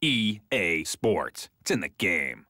EA Sports. It's in the game.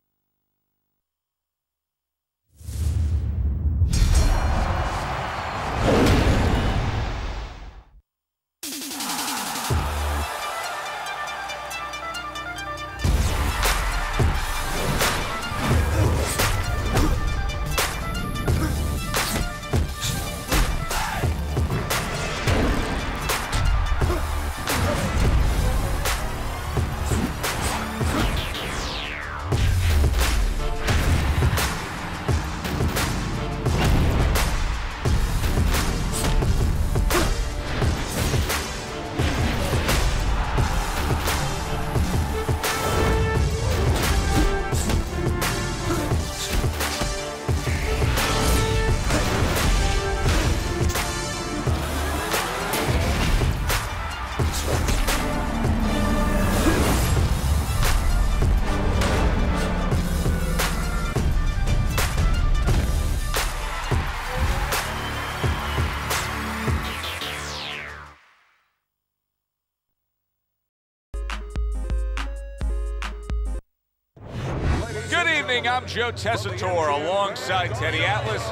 I'm Joe Tessitore alongside Teddy Atlas,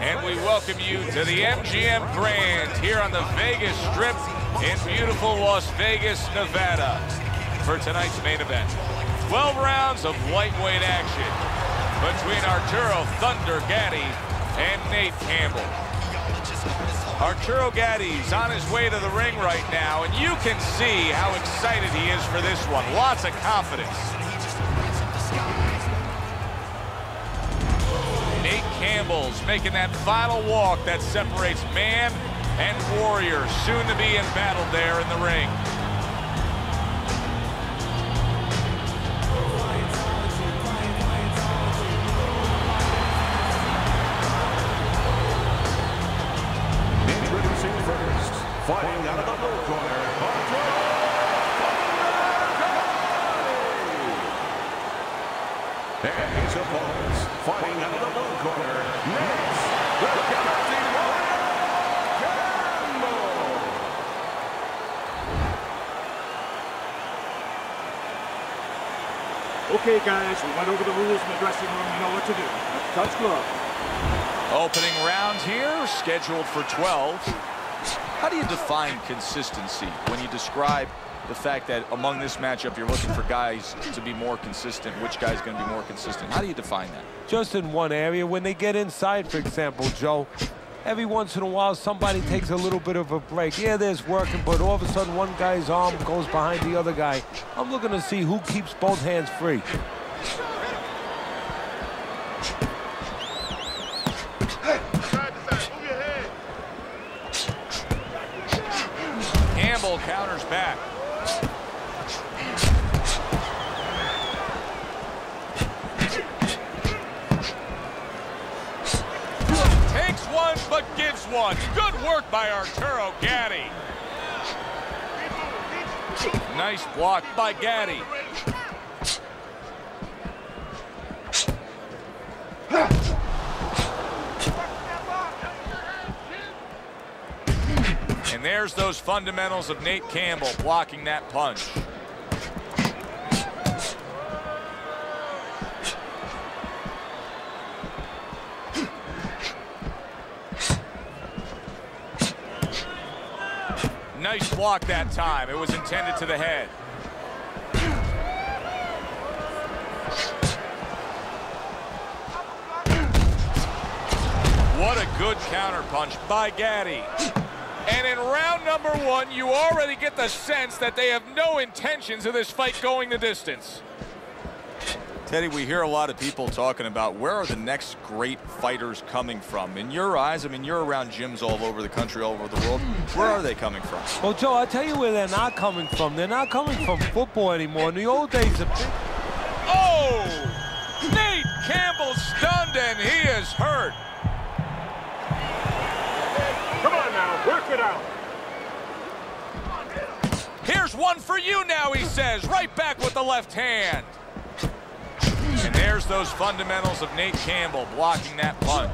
and we welcome you to the MGM Grand here on the Vegas Strip in beautiful Las Vegas, Nevada, for tonight's main event. 12 rounds of lightweight action between Arturo "Thunder" Gatti and Nate Campbell. Arturo Gatti's on his way to the ring right now, and you can see how excited he is for this one. Lots of confidence. Nate Campbell's making that final walk that separates man and warrior, soon to be in battle there in the ring. Introducing first, fighting out of the blue corner, Arturo. And his opponents, fighting out of the blue corner, Nate, the Gatti Campbell. Okay, guys, we went over the rules in the dressing room. You know what to do. Touch glove. Opening round here, scheduled for 12. How do you define consistency when you describe the fact that among this matchup you're looking for guys to be more consistent? Which guy's going to be more consistent? How do you define that? Just in one area. When they get inside, for example, Joe, every once in a while somebody takes a little bit of a break. Yeah, there's working, but all of a sudden one guy's arm goes behind the other guy. I'm looking to see who keeps both hands free. Campbell counters back. Takes one, but gives one. Good work by Arturo Gatti. Nice block by Gatti. And there's those fundamentals of Nate Campbell blocking that punch. Nice block that time. It was intended to the head. What a good counter punch by Gatti. And in round number one, you already get the sense that they have no intentions of this fight going the distance. Teddy, we hear a lot of people talking about where are the next great fighters coming from. In your eyes, I mean, you're around gyms all over the country, all over the world. Where are they coming from? Well, Joe, I'll tell you where they're not coming from. They're not coming from football anymore. In the old days, oh! Nate Campbell stunned, and he is hurt. Come on now, work it out. Here's one for you now, he says, right back with the left hand. And there's those fundamentals of Nate Campbell blocking that punch.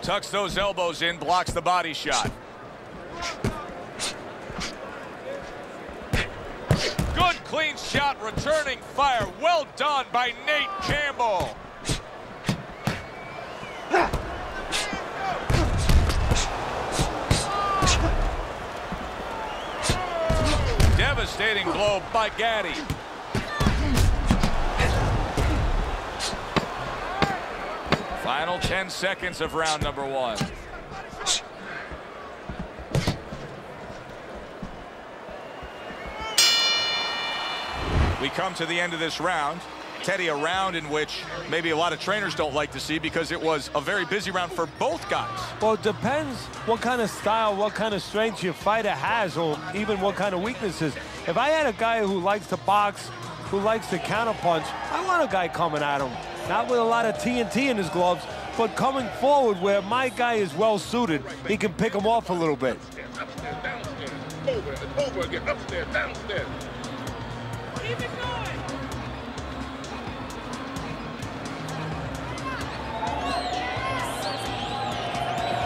Tucks those elbows in, blocks the body shot. Good clean shot, returning fire. Well done by Nate Campbell. Devastating blow by Gatti. Final 10 seconds of round number 1. We come to the end of this round. Teddy, a round in which maybe a lot of trainers don't like to see because it was a very busy round for both guys. Well, it depends what kind of style, what kind of strength your fighter has, or even what kind of weaknesses. If I had a guy who likes to box, who likes to counterpunch, I want a guy coming at him. Not with a lot of TNT in his gloves, but coming forward where my guy is well suited, he can pick him off a little bit. Over again, upstairs, downstairs. Keep it going.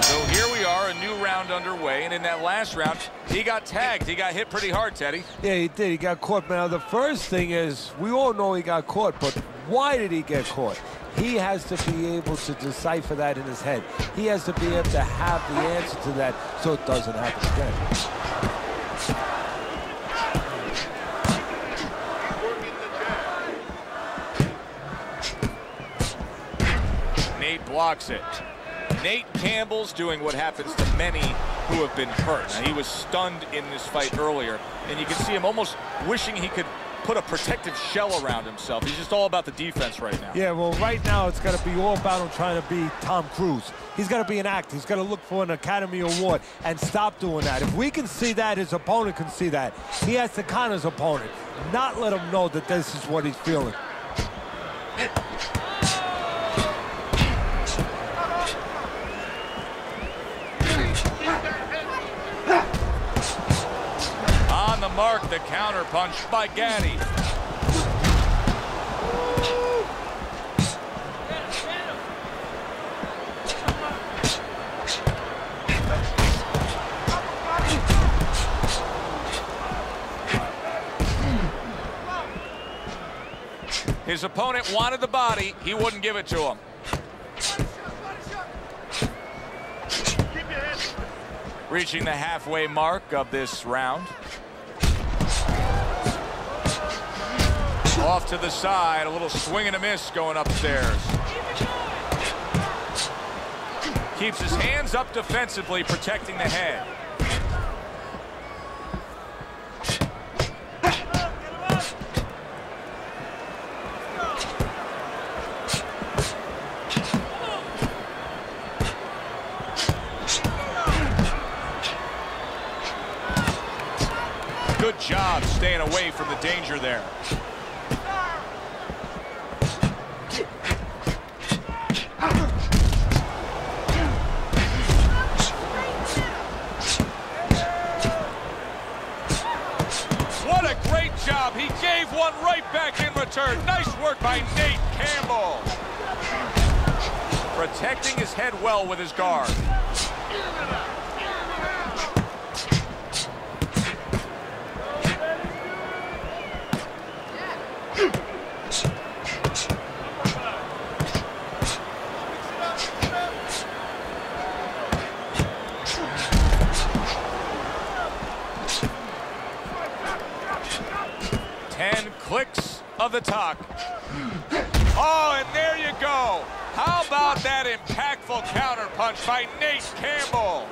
So here we are, a new round underway, and in that last round, he got tagged. He got hit pretty hard, Teddy. Yeah, he did. He got caught. Now, the first thing is, we all know he got caught, but why did he get caught? He has to be able to decipher that in his head. He has to be able to have the answer to that so it doesn't happen again. Nate blocks it. Nate Campbell's doing what happens to many who have been hurt. Now, he was stunned in this fight earlier, and you can see him almost wishing he could put a protective shell around himself. He's just all about the defense right now. Yeah, well, right now it's got to be all about him trying to be Tom Cruise. He's got to be an actor. He's got to look for an Academy Award and stop doing that. If we can see that, his opponent can see that. He has to con his opponent, not let him know that this is what he's feeling. On the mark, the counter punch by Gatti. His opponent wanted the body. He wouldn't give it to him. Reaching the halfway mark of this round. Off to the side, a little swing and a miss going upstairs. Keeps his hands up defensively, protecting the head. Good job staying away from the danger there. What a great job. He gave one right back in return. Nice work by Nate Campbell. Protecting his head well with his guard. Clicks of the talk. Oh, and there you go. How about that impactful counter punch by Nate Campbell?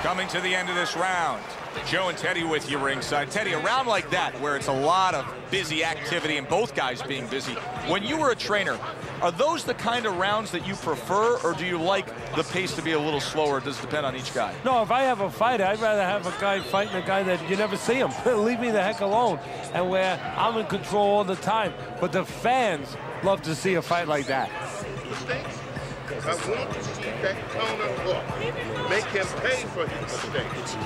Coming to the end of this round. Joe and Teddy with you ringside. Teddy, a round like that where it's a lot of busy activity and both guys being busy. When you were a trainer, are those the kind of rounds that you prefer, or do you like the pace to be a little slower? Does it depend on each guy? No, if I have a fighter, I'd rather have a guy fighting a guy that you never see him. Leave me the heck alone. And where I'm in control all the time. But the fans love to see a fight like that. I want to see that counter hook. Make him pay for his mistakes.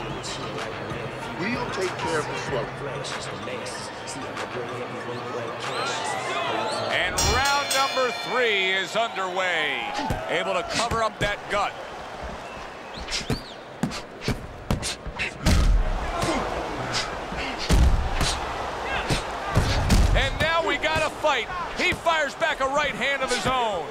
We'll take care of the slow. And round number Number 3 is underway. Able to cover up that gut. And now we got a fight. He fires back a right hand of his own.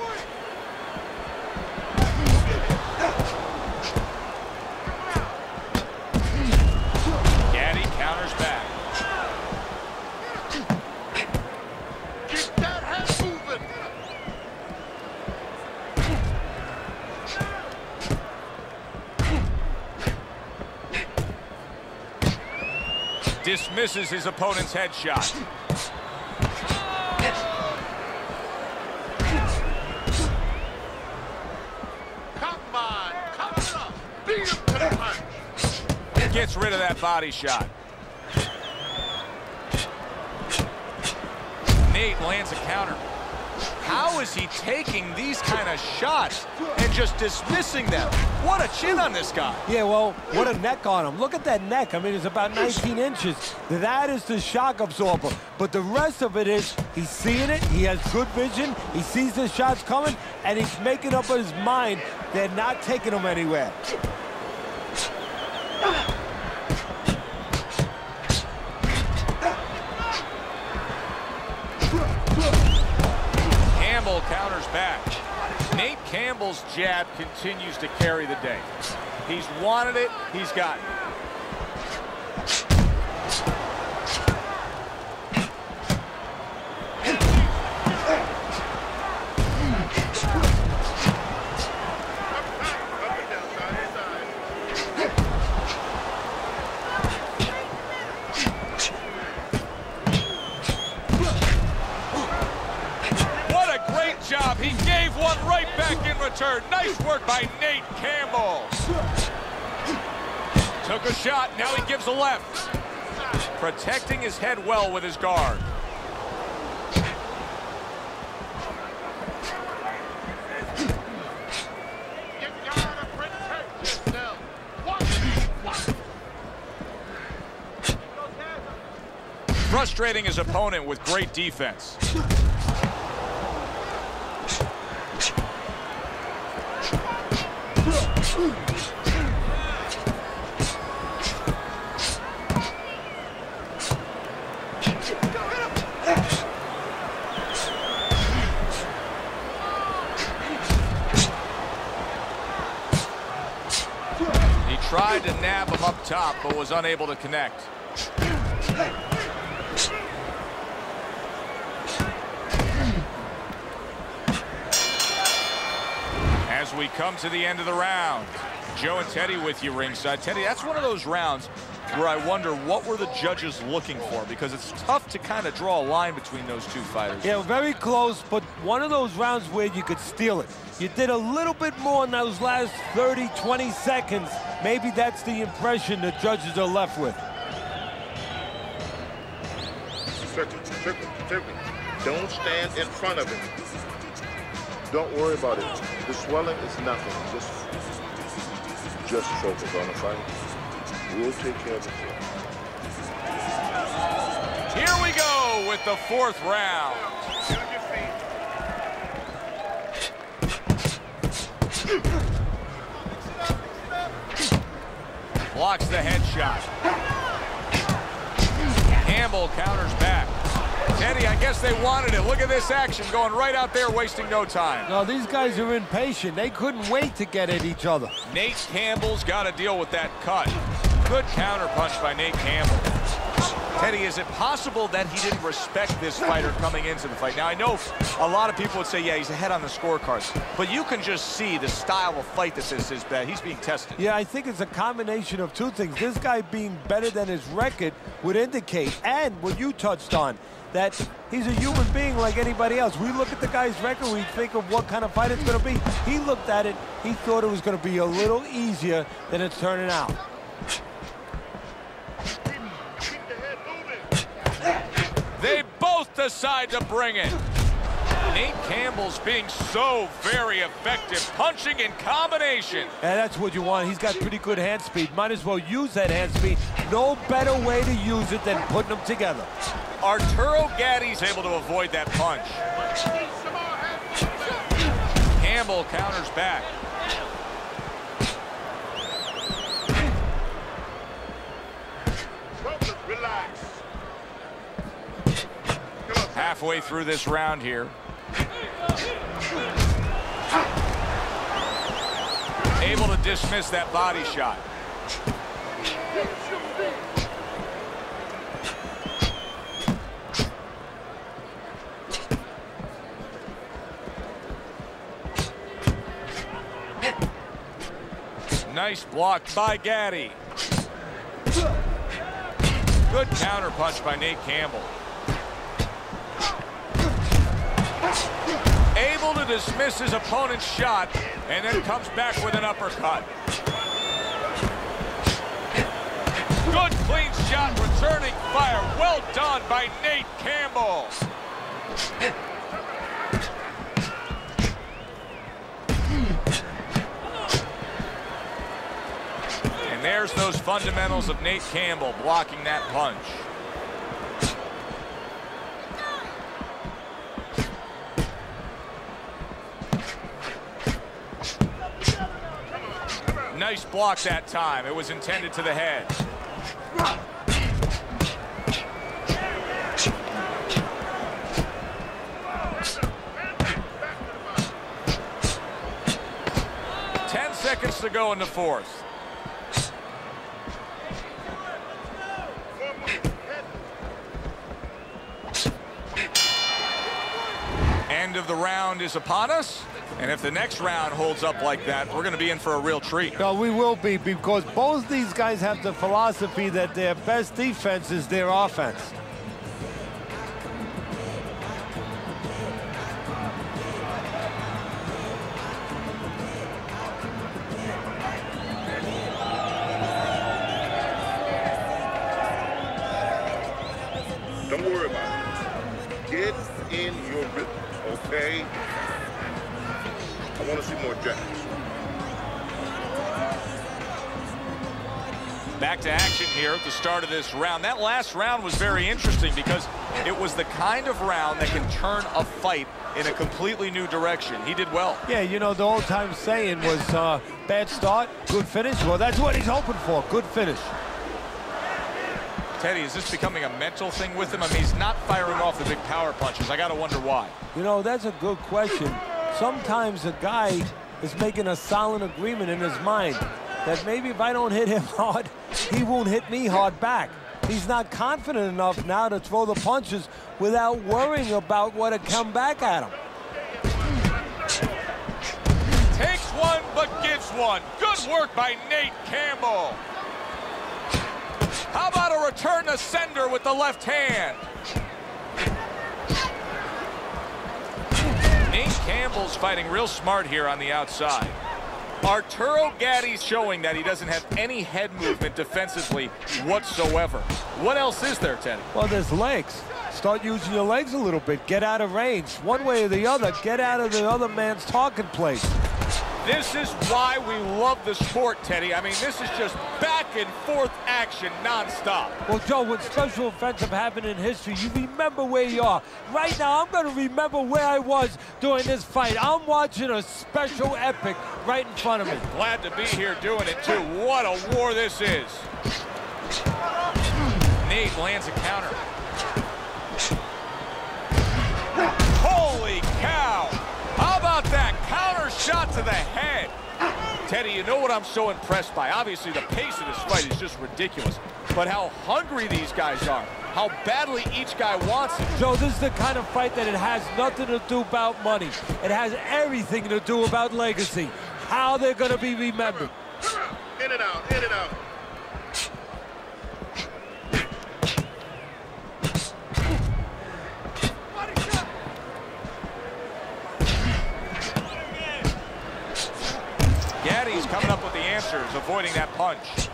Gatti counters back. Keep that head moving. Dismisses his opponent's headshot. Come on, come up. Beat him to the punch. Gets rid of that body shot. Nate lands a counter. How is he taking these kind of shots and just dismissing them? What a chin on this guy. Yeah, well, what a neck on him. Look at that neck. I mean, it's about 19 inches. That is the shock absorber. But the rest of it is he's seeing it. He has good vision. He sees the shots coming, and he's making up his mind they're not taking him anywhere. Campbell counters back. Nate Campbell's jab continues to carry the day. He's wanted it, he's gotten it. Job. He gave one right back in return. Nice work by Nate Campbell. Took a shot, now he gives a left. Protecting his head well with his guard. You gotta protect yourself. Frustrating his opponent with great defense. He tried to nab him up top, but was unable to connect. As we come to the end of the round, Joe and Teddy with you ringside. Teddy, that's one of those rounds where I wonder what were the judges looking for, because it's tough to kind of draw a line between those two fighters. Yeah, very close, but one of those rounds where you could steal it. You did a little bit more in those last 30, 20 seconds. Maybe that's the impression the judges are left with. Don't stand in front of him. Don't worry about it. The swelling is nothing. Just focus on the fight. We'll take care of it. Here we go with the 4th round. Get on your feet. Blocks the headshot. Campbell counters back. Teddy, I guess they wanted it. Look at this action going right out there, wasting no time. No, these guys are impatient. They couldn't wait to get at each other. Nate Campbell's got to deal with that cut. Good counter punch by Nate Campbell. Teddy, is it possible that he didn't respect this fighter coming into the fight? Now, I know a lot of people would say, yeah, he's ahead on the scorecards, but you can just see the style of fight that this is bad. He's being tested. Yeah, I think it's a combination of two things. This guy being better than his record would indicate, and what you touched on, that he's a human being like anybody else. We look at the guy's record, we think of what kind of fight it's going to be. He looked at it, he thought it was going to be a little easier than it's turning out. They both decide to bring it. Nate Campbell's being so very effective, punching in combination. And that's what you want. He's got pretty good hand speed. Might as well use that hand speed. No better way to use it than putting them together. Arturo Gatti's able to avoid that punch. Campbell counters back. Relax. Halfway through this round here. Able to dismiss that body shot. Nice block by Gatti. Good counter punch by Nate Campbell. Able to dismiss his opponent's shot and then comes back with an uppercut. Good clean shot, returning fire. Well done by Nate Campbell. And there's those fundamentals of Nate Campbell blocking that punch. Nice block that time. It was intended to the head. Seconds to go in the fourth. End of the round is upon us, and if the next round holds up like that, we're going to be in for a real treat. No, we will be, because both these guys have the philosophy that their best defense is their offense. Don't worry about it. Get in your rhythm, okay? I want to see more jabs. Back to action here at the start of this round. That last round was very interesting because it was the kind of round that can turn a fight in a completely new direction. He did well. Yeah, you know, the old-time saying was bad start, good finish. Well, that's what he's hoping for, good finish. Teddy, is this becoming a mental thing with him? I mean, he's not firing off the big power punches. I got to wonder why. You know, that's a good question. Sometimes a guy is making a silent agreement in his mind that maybe if I don't hit him hard, he won't hit me hard back. He's not confident enough now to throw the punches without worrying about what will come back at him. Takes one, but gives one. Good work by Nate Campbell. How about a return to sender with the left hand? Nate Campbell's fighting real smart here on the outside. Arturo Gatti's showing that he doesn't have any head movement defensively whatsoever. What else is there, Teddy? Well, there's legs. Start using your legs a little bit. Get out of range. One way or the other, get out of the other man's target place. This is why we love the sport, Teddy. I mean, this is just back and forth action nonstop. Well, Joe, when special events have happened in history, you remember where you are. Right now, I'm going to remember where I was during this fight. I'm watching a special epic right in front of me. Glad to be here doing it, too. What a war this is. Nate lands a counter. Holy cow! How about that counter shot to the head? Teddy, you know what I'm so impressed by? Obviously, the pace of this fight is just ridiculous. But how hungry these guys are. How badly each guy wants it. Joe, this is the kind of fight that it has nothing to do about money. It has everything to do about legacy. How they're going to be remembered. In and out, in and out. Gaddi's coming up with the answers, avoiding that punch.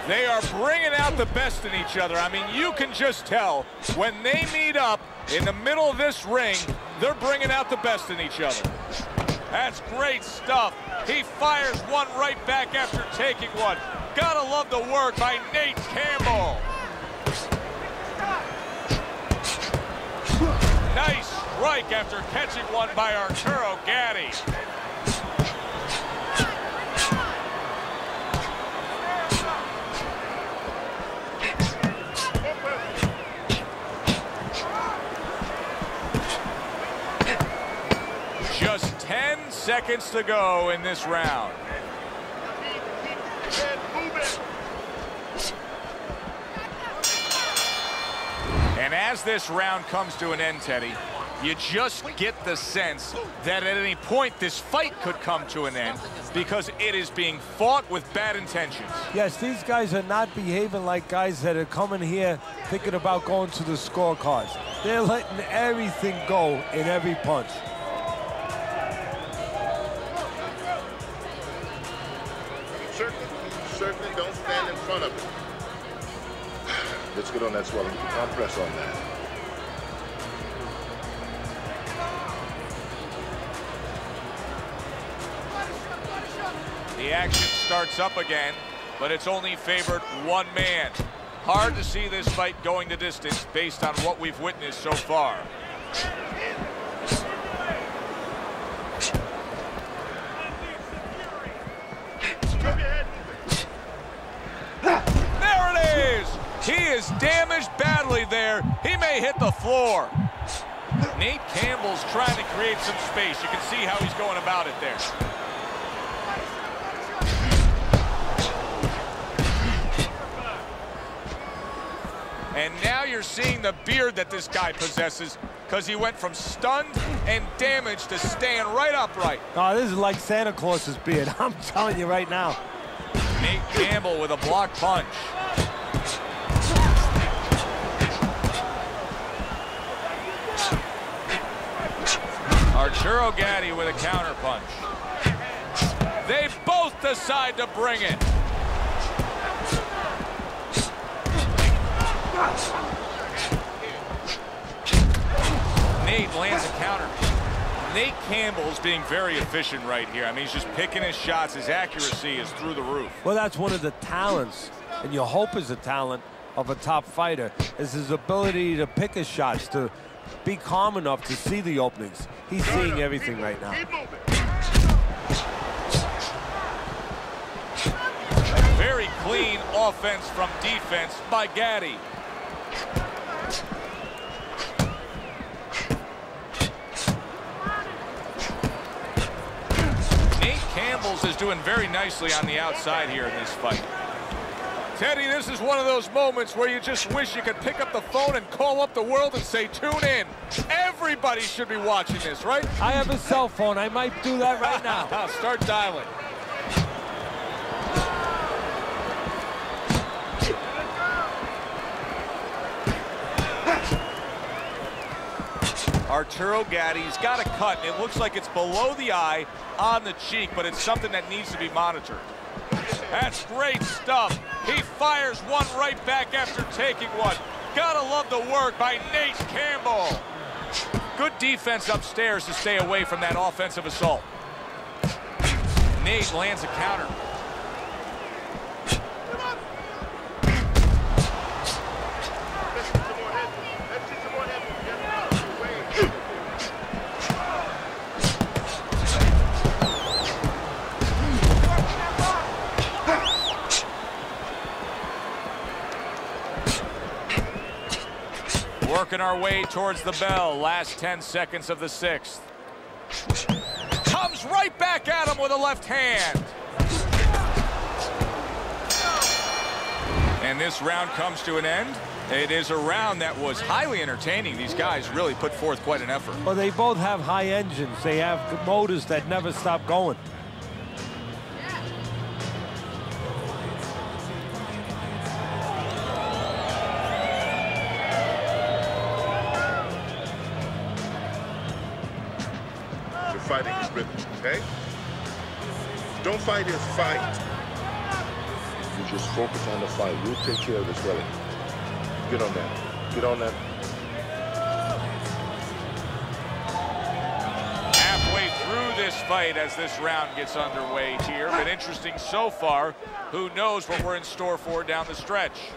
They are bringing out the best in each other. I mean, you can just tell when they meet up in the middle of this ring, they're bringing out the best in each other. That's great stuff. He fires one right back after taking one. Gotta love the work by Nate Campbell. Nice strike after catching one by Arturo Gatti. Just 10 seconds to go in this round. And as this round comes to an end, Teddy, you just get the sense that at any point this fight could come to an end because it is being fought with bad intentions. Yes, these guys are not behaving like guys that are coming here thinking about going to the scorecards. They're letting everything go in every punch. Certainly don't stand in front of it. Let's get on that swelling. I'll press on that. The action starts up again, but it's only favored one man. Hard to see this fight going the distance based on what we've witnessed so far. There it is! He is damaged badly there. He may hit the floor. Nate Campbell's trying to create some space. You can see how he's going about it there. And now you're seeing the beard that this guy possesses because he went from stunned and damaged to staying right upright. Oh, this is like Santa Claus's beard. I'm telling you right now. Nate Campbell with a block punch. Arturo Gatti with a counter punch. They both decide to bring it. Nate lands a counter. Nate Campbell's being very efficient right here. I mean, he's just picking his shots. His accuracy is through the roof. Well, that's one of the talents, and you hope is a talent of a top fighter, is his ability to pick his shots, to be calm enough to see the openings. He's seeing everything right now. Very clean offense from defense by Gatti. Nate Campbell's is doing very nicely on the outside here in this fight. Teddy, this is one of those moments where you just wish you could pick up the phone and call up the world and say, tune in. Everybody should be watching this, right? I have a cell phone. I might do that right now. Start dialing. Arturo Gatti's got a cut, and it looks like it's below the eye on the cheek, but it's something that needs to be monitored. That's great stuff. He fires one right back after taking one. Gotta love the work by Nate Campbell. Good defense upstairs to stay away from that offensive assault. Nate lands a counter. Working our way towards the bell. Last 10 seconds of the sixth. Comes right back at him with a left hand. And this round comes to an end. It is a round that was highly entertaining. These guys really put forth quite an effort. Well, they both have high engines. They have motors that never stop going. Fighting his rhythm, okay? Don't fight his fight. You just focus on the fight. We'll take care of this, really. Get on that. Get on that. Halfway through this fight as this round gets underway here. Been interesting so far. Who knows what we're in store for down the stretch.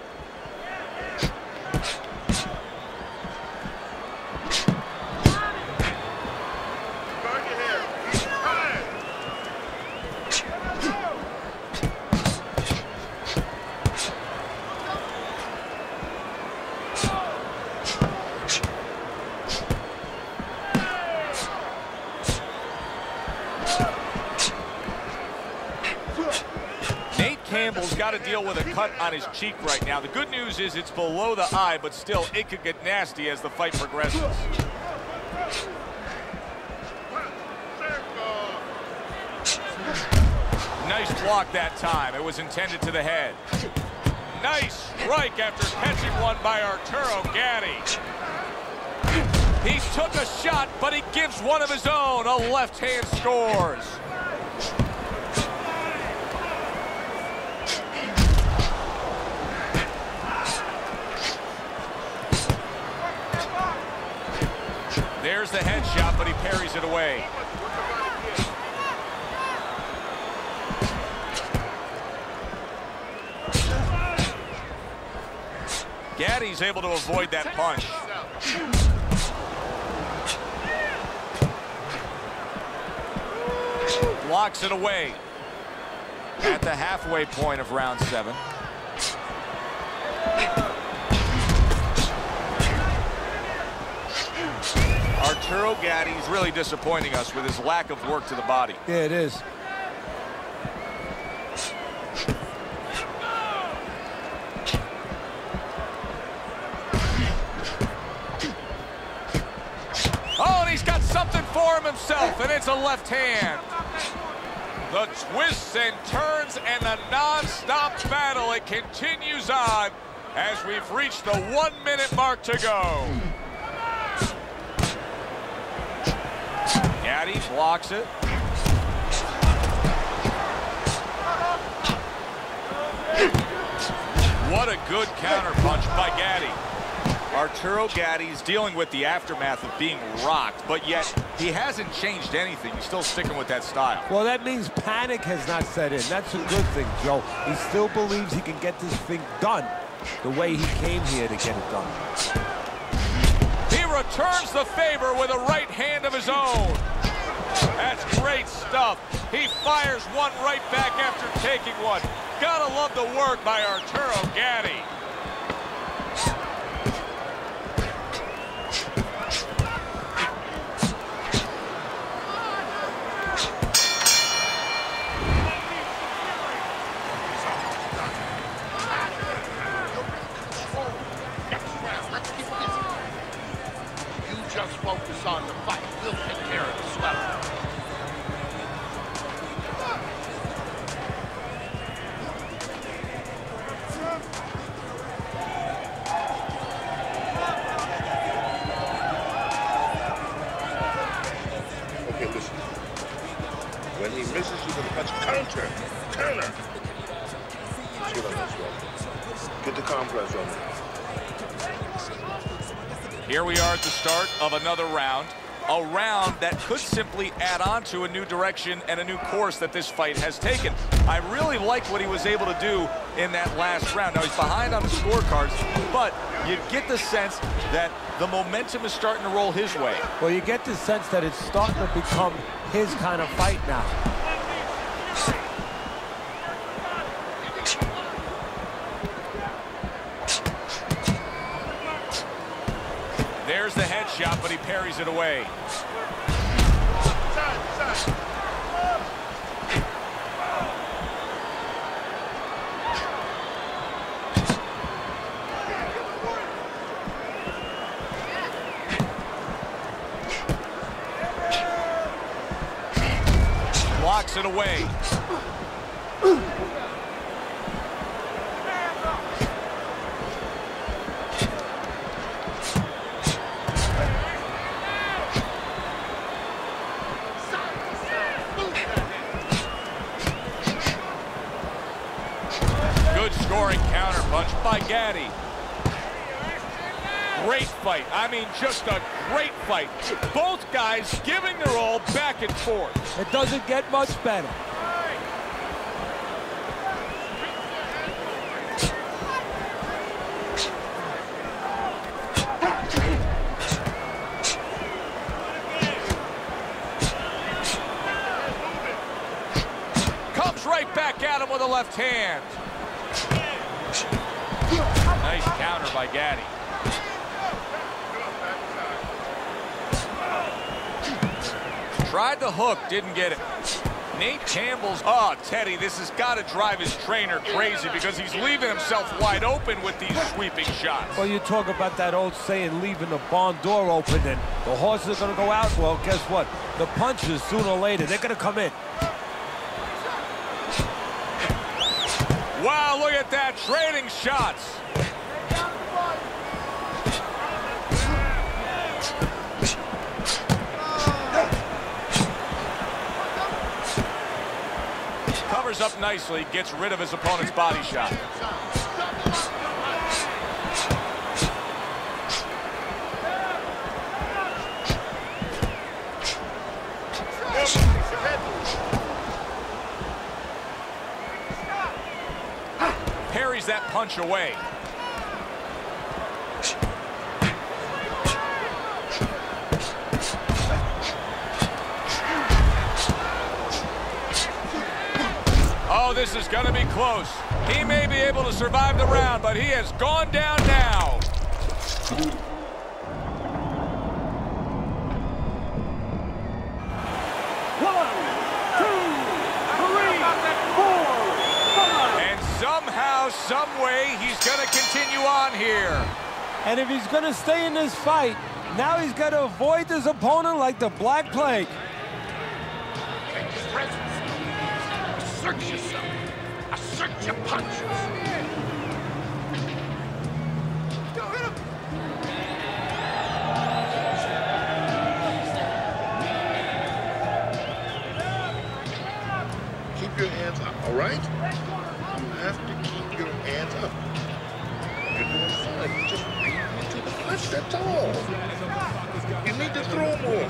Campbell's got to deal with a cut on his cheek right now. The good news is it's below the eye, but still, it could get nasty as the fight progresses. Nice block that time. It was intended to the head. Nice strike after catching one by Arturo Gatti. He took a shot, but he gives one of his own. A left hand scores. There's the headshot, but he parries it away. Gatti's able to avoid that punch. Blocks it away at the halfway point of round 7. Arturo Gatti's really disappointing us with his lack of work to the body. Yeah, it is. Oh, and he's got something for him himself, and it's a left hand. The twists and turns and the non-stop battle, it continues on as we've reached the 1 minute mark to go. Gatti blocks it. What a good counter punch by Gatti. Arturo Gatti's dealing with the aftermath of being rocked, but yet he hasn't changed anything. He's still sticking with that style. Well, that means panic has not set in. That's a good thing, Joe. He still believes he can get this thing done the way he came here to get it done. He returns the favor with a right hand of his own. That's great stuff. He fires one right back after taking one. Gotta love the work by Arturo Gatti. Focus on the fight. We'll take care of the swelling. Okay, listen. When he misses, you're going to punch counter. Counter. Let's get on this one. Get the compress on me. Here we are at the start of another round. A round that could simply add on to a new direction and a new course that this fight has taken. I really like what he was able to do in that last round. Now, he's behind on the scorecards, but you get the sense that the momentum is starting to roll his way. Well, you get the sense that it's starting to become his kind of fight now. There's the headshot, but he parries it away. Blocks it away. Scoring counter punch by Gatti. Great fight. I mean, just a great fight. Both guys giving their all back and forth. It doesn't get much better. Comes right back at him with a left hand. Nice counter by Gatti. Tried the hook, didn't get it. Nate Campbell's, oh, Teddy, this has got to drive his trainer crazy because he's leaving himself wide open with these sweeping shots. Well, you talk about that old saying, leaving the barn door open, and the horses are going to go out. Well, guess what? The punches, sooner or later, they're going to come in. Wow, look at that, trading shots. Covers up nicely, gets rid of his opponent's body shot. Parries that punch away. Oh, this is going to be close. He may be able to survive the round, but he has gone down now. And somehow, some way, he's going to continue on here. And if he's going to stay in this fight, now he's got to avoid his opponent like the Black Plague. Assert yourself. Assert your punches. Keep your hands up, all right? You have to keep your hands up. You're doing fine. You just beat me to the punch, that's all. You need to throw more.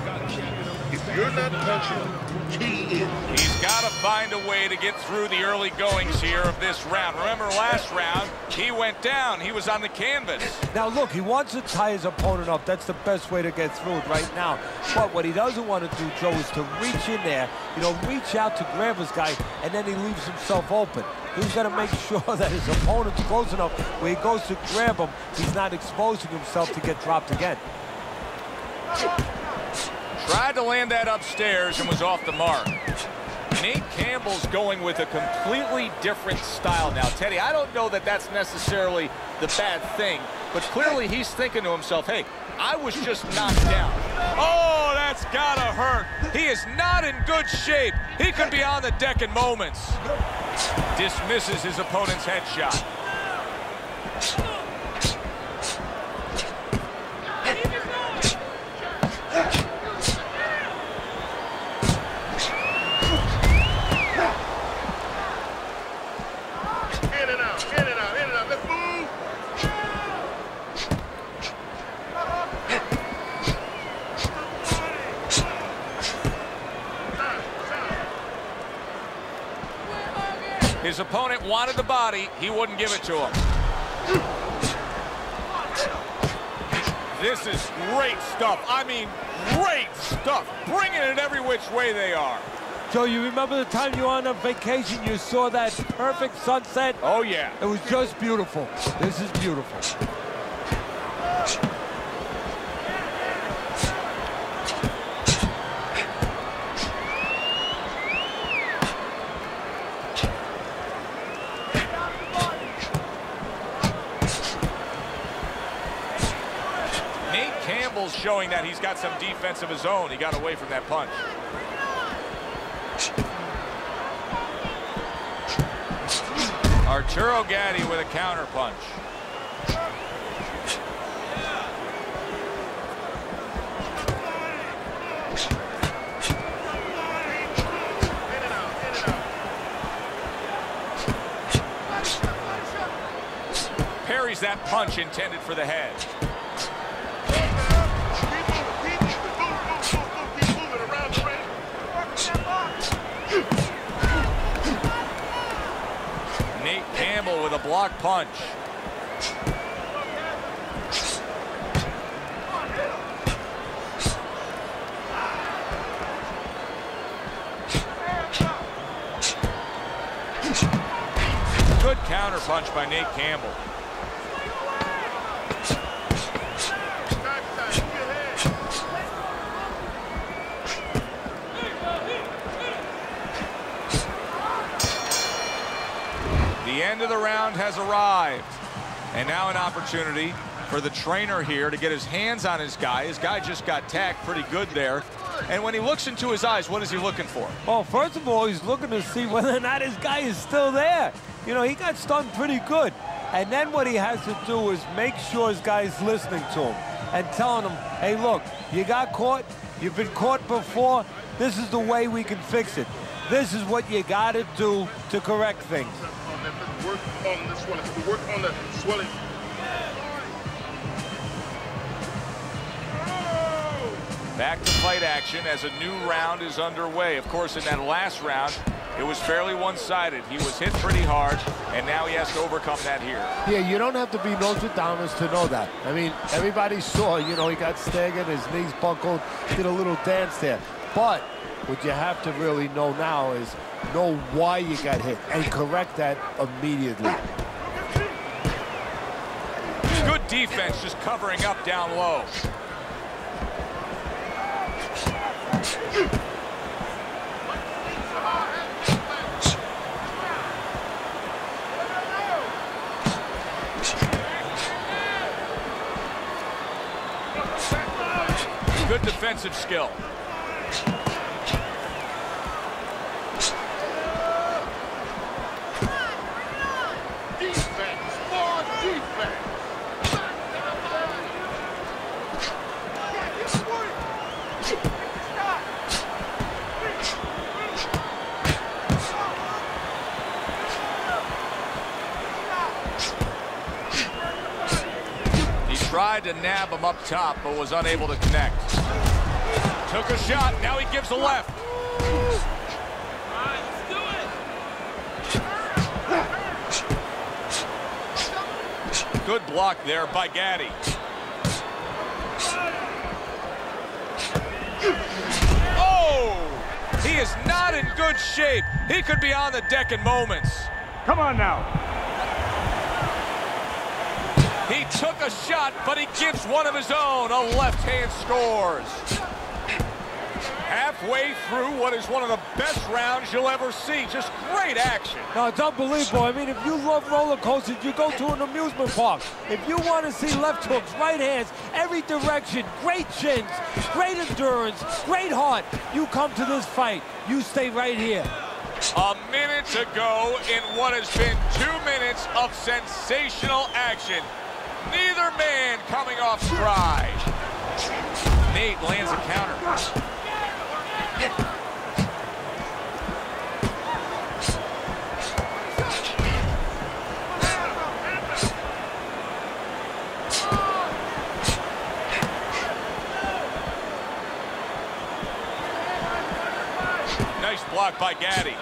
If you're not punching, key in. He's got to find a way to get through the early goings here of this round. Remember last round, he went down. He was on the canvas. Now, look, he wants to tie his opponent up. That's the best way to get through it right now. But what he doesn't want to do, Joe, is to reach in there, you know, reach out to grab his guy, and then he leaves himself open. He's got to make sure that his opponent's close enough where he goes to grab him, he's not exposing himself to get dropped again. Tried to land that upstairs and was off the mark. Nate Campbell's going with a completely different style now. Teddy, I don't know that that's necessarily the bad thing, but clearly he's thinking to himself, hey, I was just knocked down. Oh, that's gotta hurt. He is not in good shape. He could be on the deck in moments. Dismisses his opponent's headshot. His opponent wanted the body. He wouldn't give it to him. This is great stuff. I mean, great stuff. Bringing it every which way they are. Joe, you remember the time you were on a vacation, you saw that perfect sunset? Oh, yeah. It was just beautiful. This is beautiful. Showing that he's got some defense of his own. He got away from that punch. Arturo Gatti with a counter punch. Parries that punch intended for the head. Nate Campbell with a block punch. Good counter punch by Nate Campbell. end of the round has arrived. And now an opportunity for the trainer here to get his hands on his guy. His guy just got tagged pretty good there. And when he looks into his eyes, what is he looking for? Well, first of all, he's looking to see whether or not his guy is still there. You know, he got stunned pretty good. And then what he has to do is make sure his guy is listening to him and telling him, hey, look, you got caught. You've been caught before. This is the way we can fix it. This is what you got to do to correct things. Work on the swelling. Work on the swelling. Back to fight action as a new round is underway. Of course, in that last round, it was fairly one-sided. He was hit pretty hard, and now he has to overcome that here. Yeah, you don't have to be Nostradamus to know that. I mean, everybody saw, you know, he got staggered, his knees buckled, did a little dance there. But what you have to really know now is know why you got hit and correct that immediately. Good defense, just covering up down low. Good defensive skill. Defense, more defense. Tried to nab him up top, but was unable to connect. Took a shot, now he gives a left. Good block there by Gatti. Oh! He is not in good shape. He could be on the deck in moments. Come on now. He took a shot, but he gives one of his own. A left hand scores. Halfway through what is one of the best rounds you'll ever see. Just great action. No, it's unbelievable. I mean, if you love roller coasters, you go to an amusement park. If you want to see left hooks, right hands, every direction, great chins, great endurance, great heart, you come to this fight. You stay right here. A minute to go in what has been 2 minutes of sensational action. Neither man coming off stride. Nate lands a counter. Nice block by Gatti.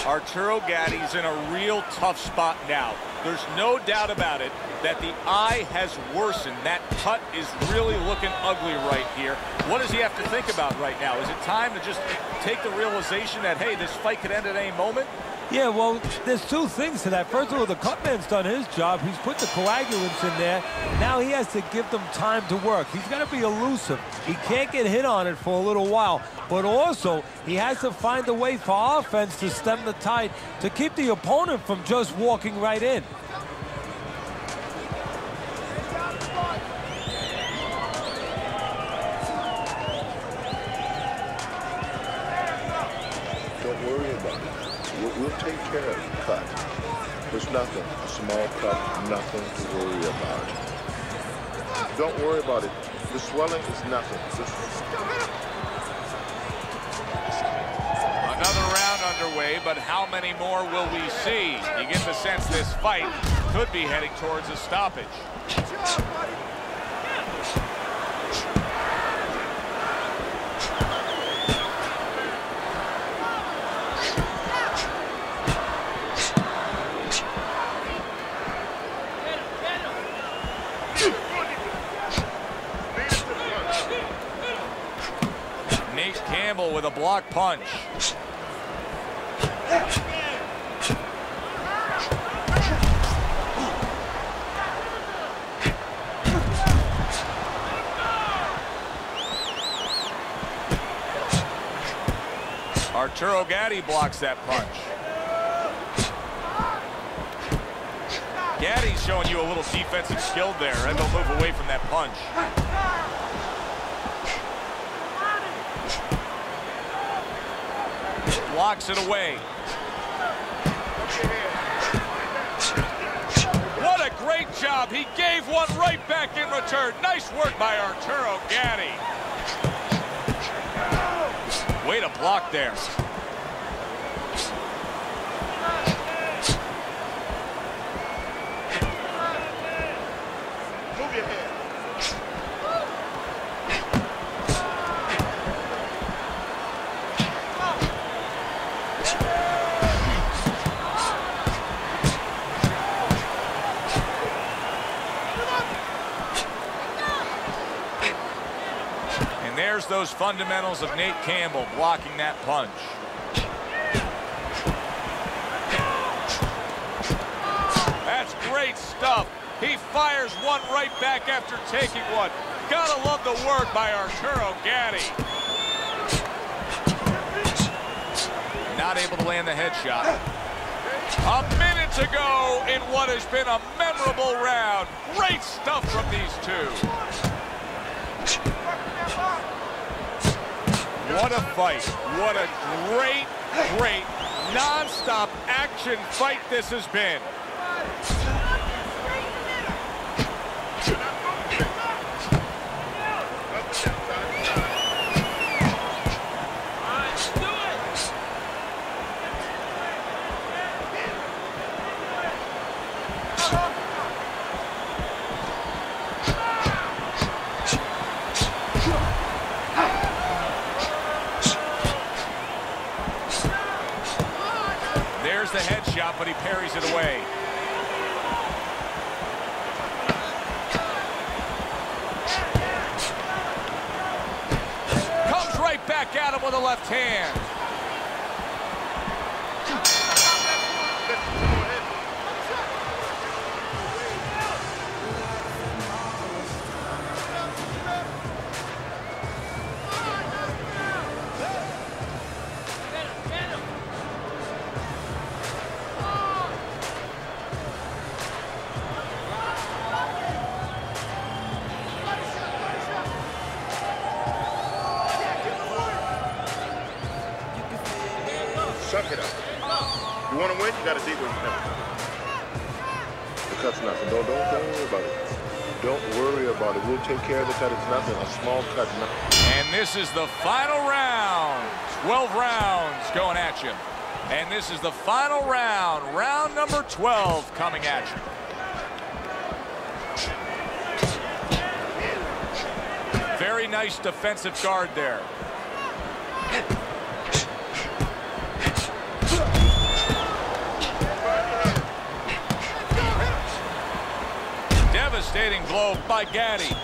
Arturo Gatti's in a real tough spot now. There's no doubt about it that the eye has worsened. That cut is really looking ugly right here. What does he have to think about right now? Is it time to just take the realization that, hey, this fight could end at any moment? Yeah, well, there's two things to that. First of all, the cutman's done his job. He's put the coagulants in there. Now he has to give them time to work. He's got to be elusive. He can't get hit on it for a little while. But also, he has to find a way for offense to stem the tide, to keep the opponent from just walking right in. Don't worry about it. We'll take care of the cut. There's nothing. A small cut, nothing to worry about. Don't worry about it. The swelling is nothing. Another round underway, but how many more will we see? You get the sense this fight could be heading towards a stoppage. Campbell with a block punch. Arturo Gatti blocks that punch. Gatti's showing you a little defensive skill there, and they'll move away from that punch. Blocks it away. What a great job. He gave one right back in return. Nice work by Arturo Gatti. Way to block there. Move your head. And there's those fundamentals of Nate Campbell blocking that punch. That's great stuff. He fires one right back after taking one. Gotta love the work by Arturo Gatti. Not able to land the headshot. A minute to go in what has been a memorable round. Great stuff from these two. What a fight. What a great, non-stop action fight this has been. There's the headshot, but he parries it away. Comes right back at him with a left hand. Suck it up. You want to win, you got to dig where you never done. The cut's nothing. Don't worry about it. Don't worry about it. We'll take care of the cut. It's nothing. A small cut. And this is the final round. 12 rounds going at you. And this is the final round. Round number 12 coming at you. Very nice defensive guard there. Devastating blow by Gatti.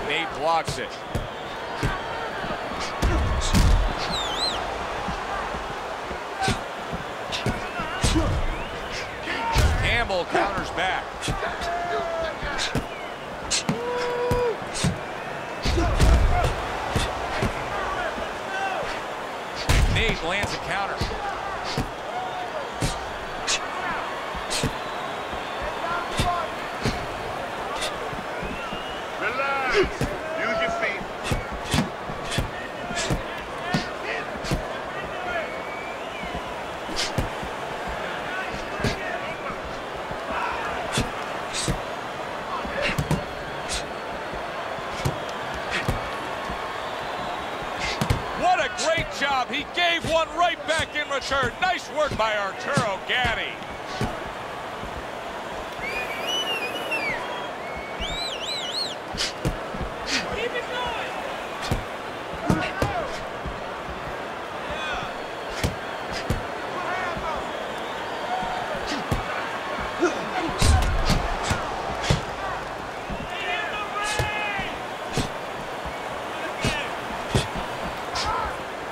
Nate blocks it. Campbell counters back. Nate lands a counter. Relax. Use your feet. What a great job. He gave one right back in return. Nice work by Arturo Gatti. Keep it going.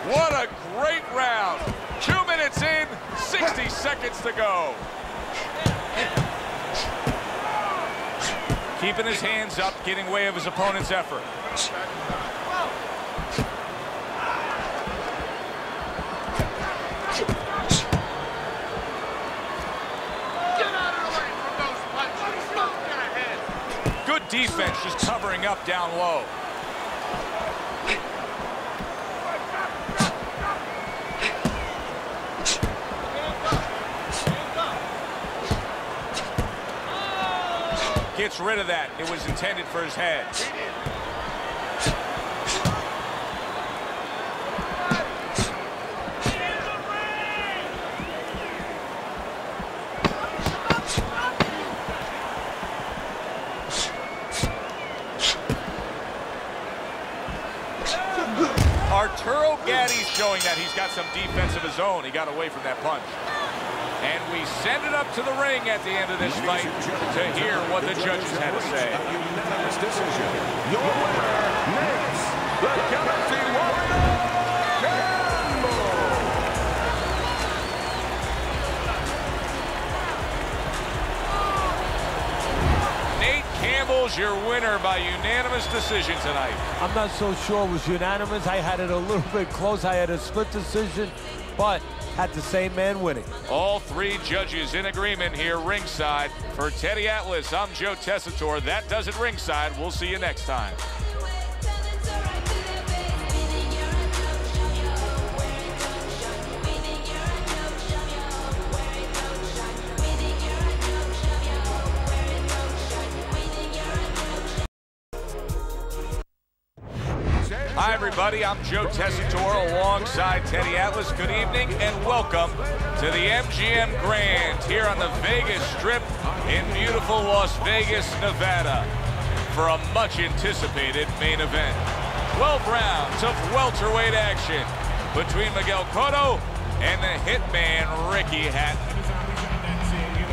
What a great round. 2 go. Keeping his hands up, getting way of his opponent's effort. Good defense, just covering up down low. Gets rid of that. It was intended for his head. Arturo Gatti's showing that he's got some defense of his own. He got away from that punch. And we send it up to the ring at the end of this fight to hear what the judges had to say. Unanimous decision. Your winner makes the Galaxy Warrior, Campbell. Nate Campbell's your winner by unanimous decision tonight. I'm not so sure it was unanimous. I had it a little bit close. I had a split decision, but had the same man winning. All three judges in agreement here ringside. For Teddy Atlas, I'm Joe Tessitore. That does it ringside. We'll see you next time. Hi, everybody. I'm Joe Tessitore alongside Teddy Atlas. Good evening and welcome to the MGM Grand here on the Vegas Strip in beautiful Las Vegas, Nevada for a much-anticipated main event. 12 rounds of welterweight action between Miguel Cotto and the hitman Ricky Hatton.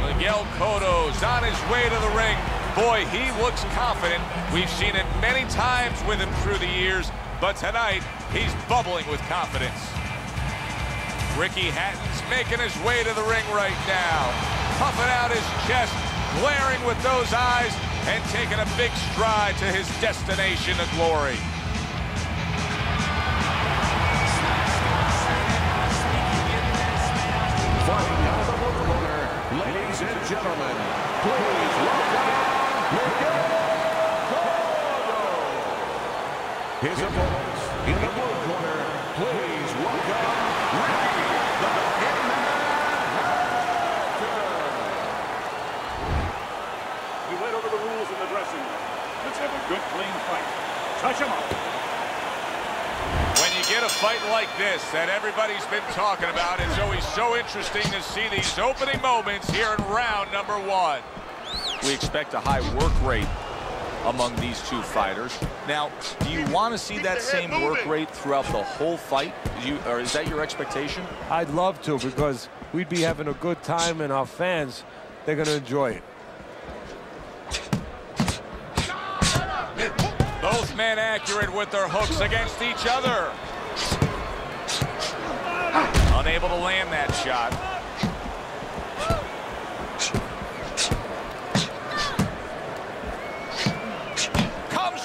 Miguel Cotto's on his way to the ring. Boy, he looks confident. We've seen it many times with him through the years. But tonight, he's bubbling with confidence. Ricky Hatton's making his way to the ring right now. Puffing out his chest, glaring with those eyes, and taking a big stride to his destination of glory. Fighting out of the blue corner, ladies and gentlemen, please welcome Miguel. His opponents in the blue corner, please welcome Ricky, the Hitman Hatton. We went over the rules in the dressing room. Let's have a good, clean fight. Touch him up. When you get a fight like this that everybody's been talking about, it's always so interesting to see these opening moments here in round number one. We expect a high work rate among these two fighters. Now, do you want to see that same work rate throughout the whole fight? Or is that your expectation? I'd love to, because we'd be having a good time, and our fans, they're going to enjoy it. Both men accurate with their hooks against each other. Unable to land that shot.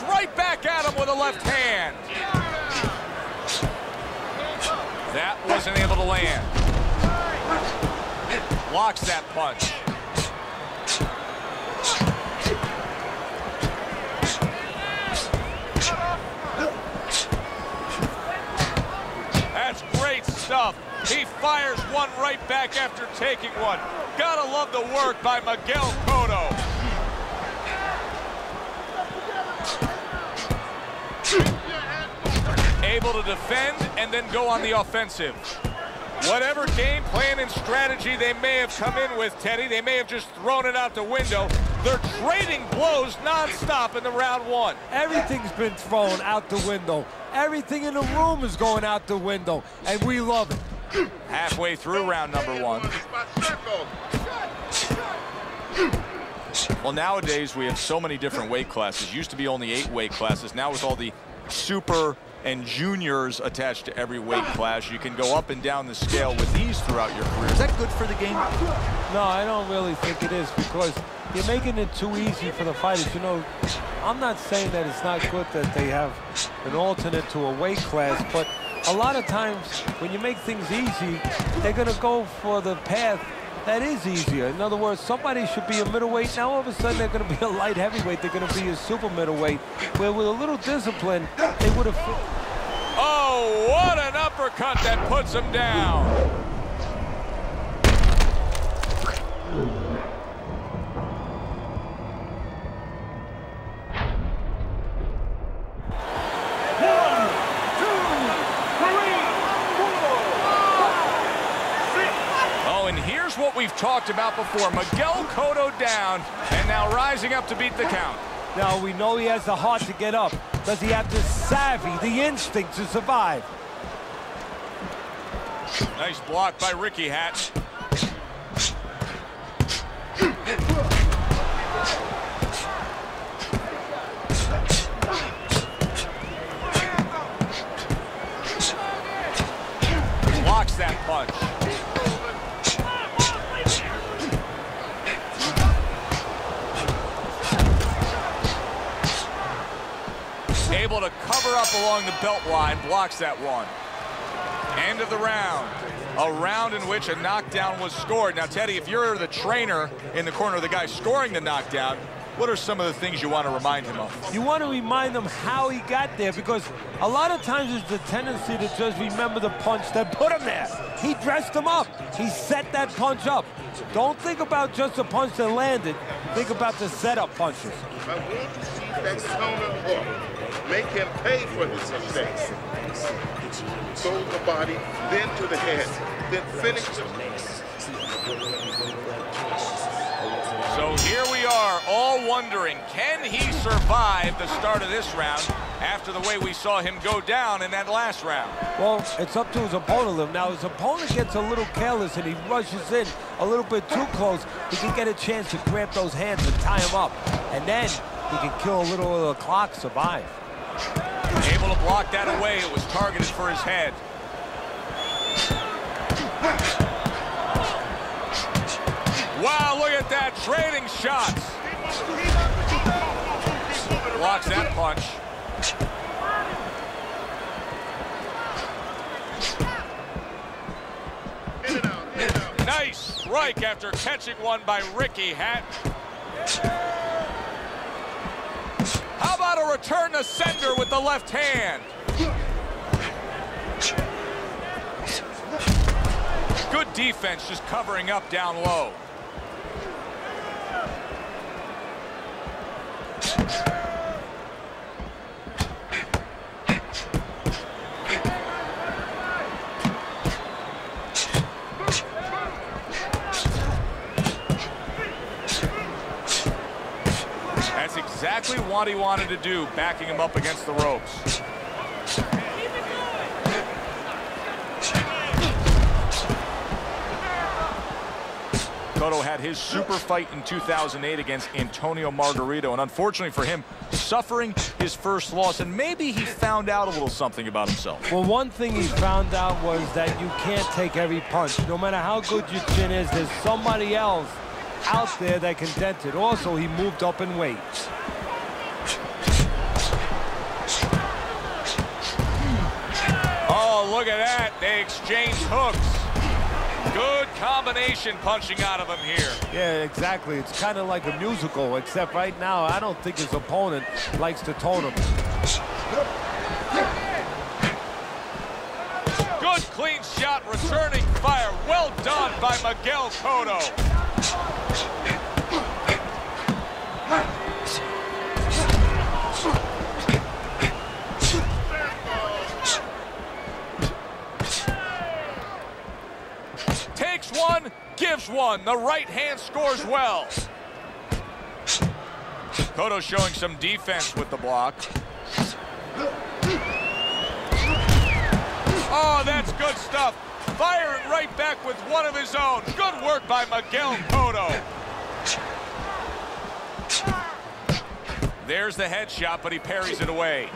Right back at him with a left hand. That wasn't able to land. Blocks that punch. That's great stuff. He fires one right back after taking one. Gotta love the work by Miguel Cotto. Able to defend and then go on the offensive. Whatever game plan and strategy they may have come in with, Teddy, they may have just thrown it out the window. They're trading blows nonstop in the round one. Everything's been thrown out the window. Everything in the room is going out the window, and we love it. Halfway through round number one. Well, nowadays we have so many different weight classes. Used to be only 8 weight classes. Now with all the super and juniors attached to every weight class. You can go up and down the scale with ease throughout your career. Is that good for the game? No, I don't really think it is, because you're making it too easy for the fighters. You know, I'm not saying that it's not good that they have an alternate to a weight class, but a lot of times when you make things easy, they're going to go for the path that is easier. In other words, somebody should be a middleweight. Now all of a sudden they're going to be a light heavyweight. They're going to be a super middleweight, where with a little discipline, they would have... Oh, what an uppercut that puts him down. What we've talked about before. Miguel Cotto down, and now rising up to beat the count. Now we know he has the heart to get up. Does he have the savvy, the instinct to survive? Nice block by Ricky Hatton. Blocks that punch. Able to cover up along the belt line, blocks that one. End of the round. A round in which a knockdown was scored. Now, Teddy, if you're the trainer in the corner of the guy scoring the knockdown, what are some of the things you want to remind him of? You want to remind him how he got there, because a lot of times it's the tendency to just remember the punch that put him there. He dressed him up. He set that punch up. Don't think about just the punch that landed. Think about the setup punches. I want to see that counter hook. Make him pay for his mistakes. Go to the body, then to the head, then finish him. So here we are, all wondering, can he survive the start of this round after the way we saw him go down in that last round? Well, it's up to his opponent. Now, his opponent gets a little careless and he rushes in a little bit too close. He can get a chance to grab those hands and tie him up. And then he can kill a little of the clock, survive. Able to block that away. It was targeted for his head. Wow, look at that, trading shots. Blocks that punch. Nice strike after catching one by Ricky Hatton. How about a return to sender with the left hand? Good defense, just covering up down low. That's exactly what he wanted to do, backing him up against the ropes. Cotto had his super fight in 2008 against Antonio Margarito, and unfortunately for him, suffering his first loss, and maybe he found out a little something about himself. Well, one thing he found out was that you can't take every punch. No matter how good your chin is, there's somebody else out there that can dent it. Also, he moved up in weight. Oh, look at that. They exchange hooks. Good combination punching out of him here. Yeah, exactly. It's kind of like a musical, except right now, I don't think his opponent likes to tone him. Good clean shot, returning fire. Well done by Miguel Cotto. Takes one, gives one. The right hand scores well. Cotto showing some defense with the block. Oh, that's good stuff. Firing right back with one of his own. Good work by Miguel Cotto. There's the headshot, but he parries it away.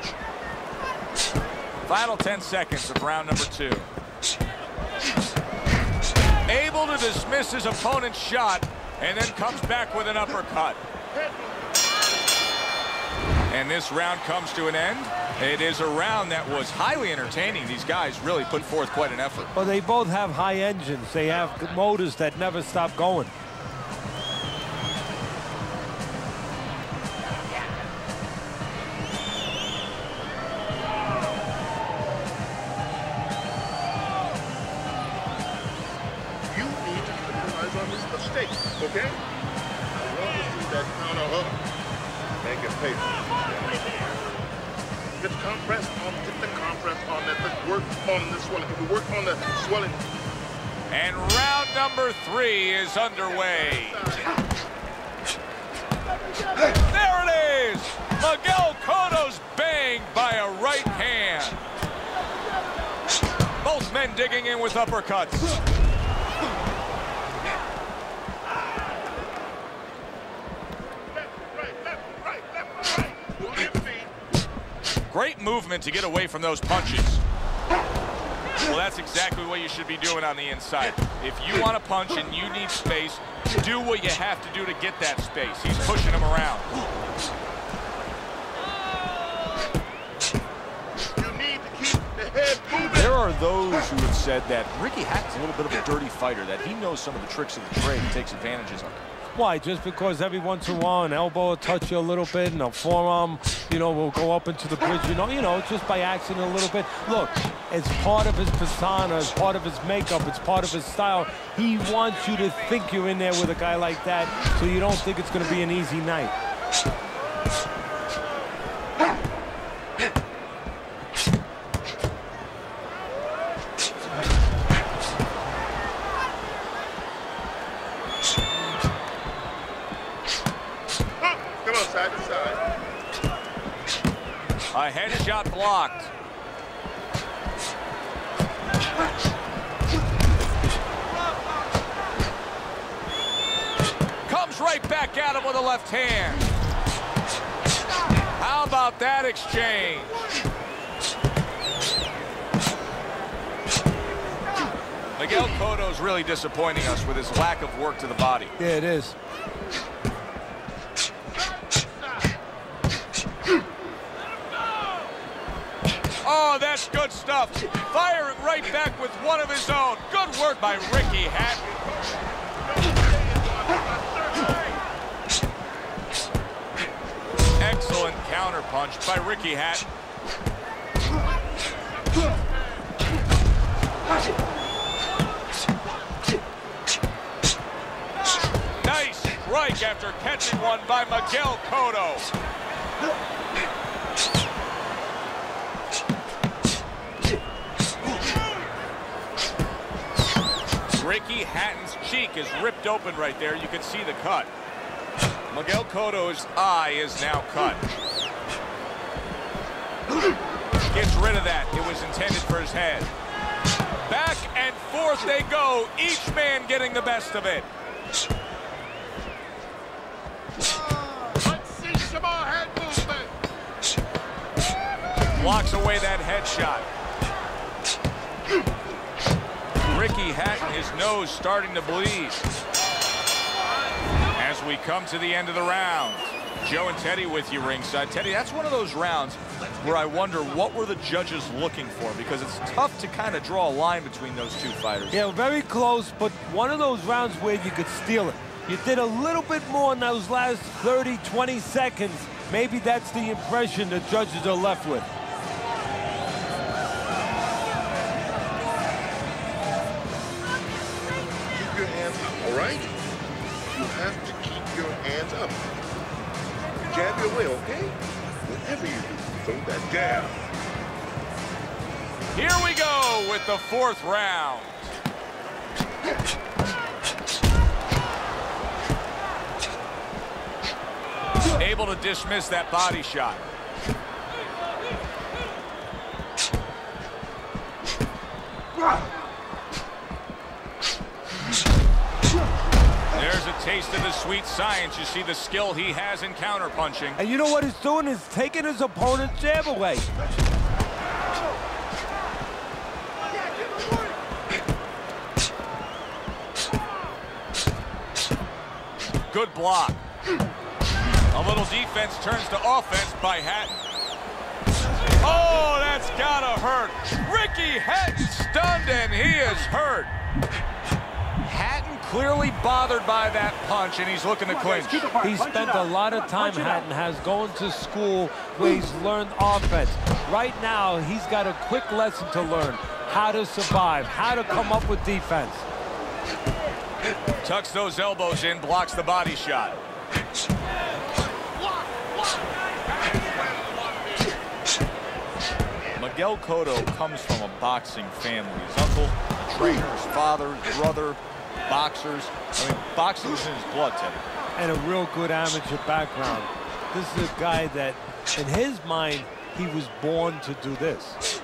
Final 10 seconds of round number 2. Able to dismiss his opponent's shot and then comes back with an uppercut. And this round comes to an end. It is a round that was highly entertaining. These guys really put forth quite an effort. Well, they both have high engines. They have motors that never stop going. You need to capitalize on this mistake, okay? I want to see that counter hook. Make it pay. Get the compress on that. Let's work on the swelling. If we work on the swelling. And round number 3 is underway. There it is! Miguel Cotto's banged by a right hand. Both men digging in with uppercuts. Great movement to get away from those punches. Well, that's exactly what you should be doing on the inside. If you want to punch and you need space, do what you have to do to get that space. He's pushing him around. You need to keep the head moving. There are those who have said that Ricky Hatton's a little bit of a dirty fighter, that he knows some of the tricks of the trade and takes advantages of it. Why? Just because every once in a while an elbow will touch you a little bit and a forearm, you know, will go up into the bridge, you know, just by accident a little bit. Look, it's part of his persona, it's part of his makeup, it's part of his style. He wants you to think you're in there with a guy like that, so you don't think it's going to be an easy night. A headshot blocked. Comes right back at him with a left hand. How about that exchange? Miguel Cotto's really disappointing us with his lack of work to the body. Yeah, it is. Oh, that's good stuff. Firing right back with one of his own. Good work by Ricky Hatton. Excellent counterpunch by Ricky Hatton. Nice strike after catching one by Miguel Cotto. Ricky Hatton's cheek is ripped open right there. You can see the cut. Miguel Cotto's eye is now cut. Gets rid of that. It was intended for his head. Back and forth they go. Each man getting the best of it. Let's see some more head movement. Blocks away that headshot. Ricky Hatton, his nose starting to bleed. As we come to the end of the round, Joe and Teddy with you ringside. Teddy, that's one of those rounds where I wonder what were the judges looking for, because it's tough to kind of draw a line between those two fighters. Yeah, very close, but one of those rounds where you could steal it. You did a little bit more in those last 30, 20 seconds. Maybe that's the impression the judges are left with. All right? You have to keep your hands up. Jab your way, okay? Whatever you do, throw that jab. Here we go with the 4th round. Able to dismiss that body shot. There's a taste of the sweet science. You see the skill he has in counterpunching. And you know what he's doing is taking his opponent's jab away. Good block. A little defense turns to offense by Hatton. Oh, that's gotta hurt. Ricky Hatton stunned, and he is hurt. Hatton clearly bothered by that punch, and he's looking to clinch. He spent a lot of time, Hatton has, going to school where he's learned offense. Right now, he's got a quick lesson to learn. How to survive, how to come up with defense. Tucks those elbows in, blocks the body shot. Miguel Cotto comes from a boxing family. His uncle, trainer, his father, his brother, boxers. I mean, boxing is in his blood, Teddy. And a real good amateur background. This is a guy that, in his mind, he was born to do this.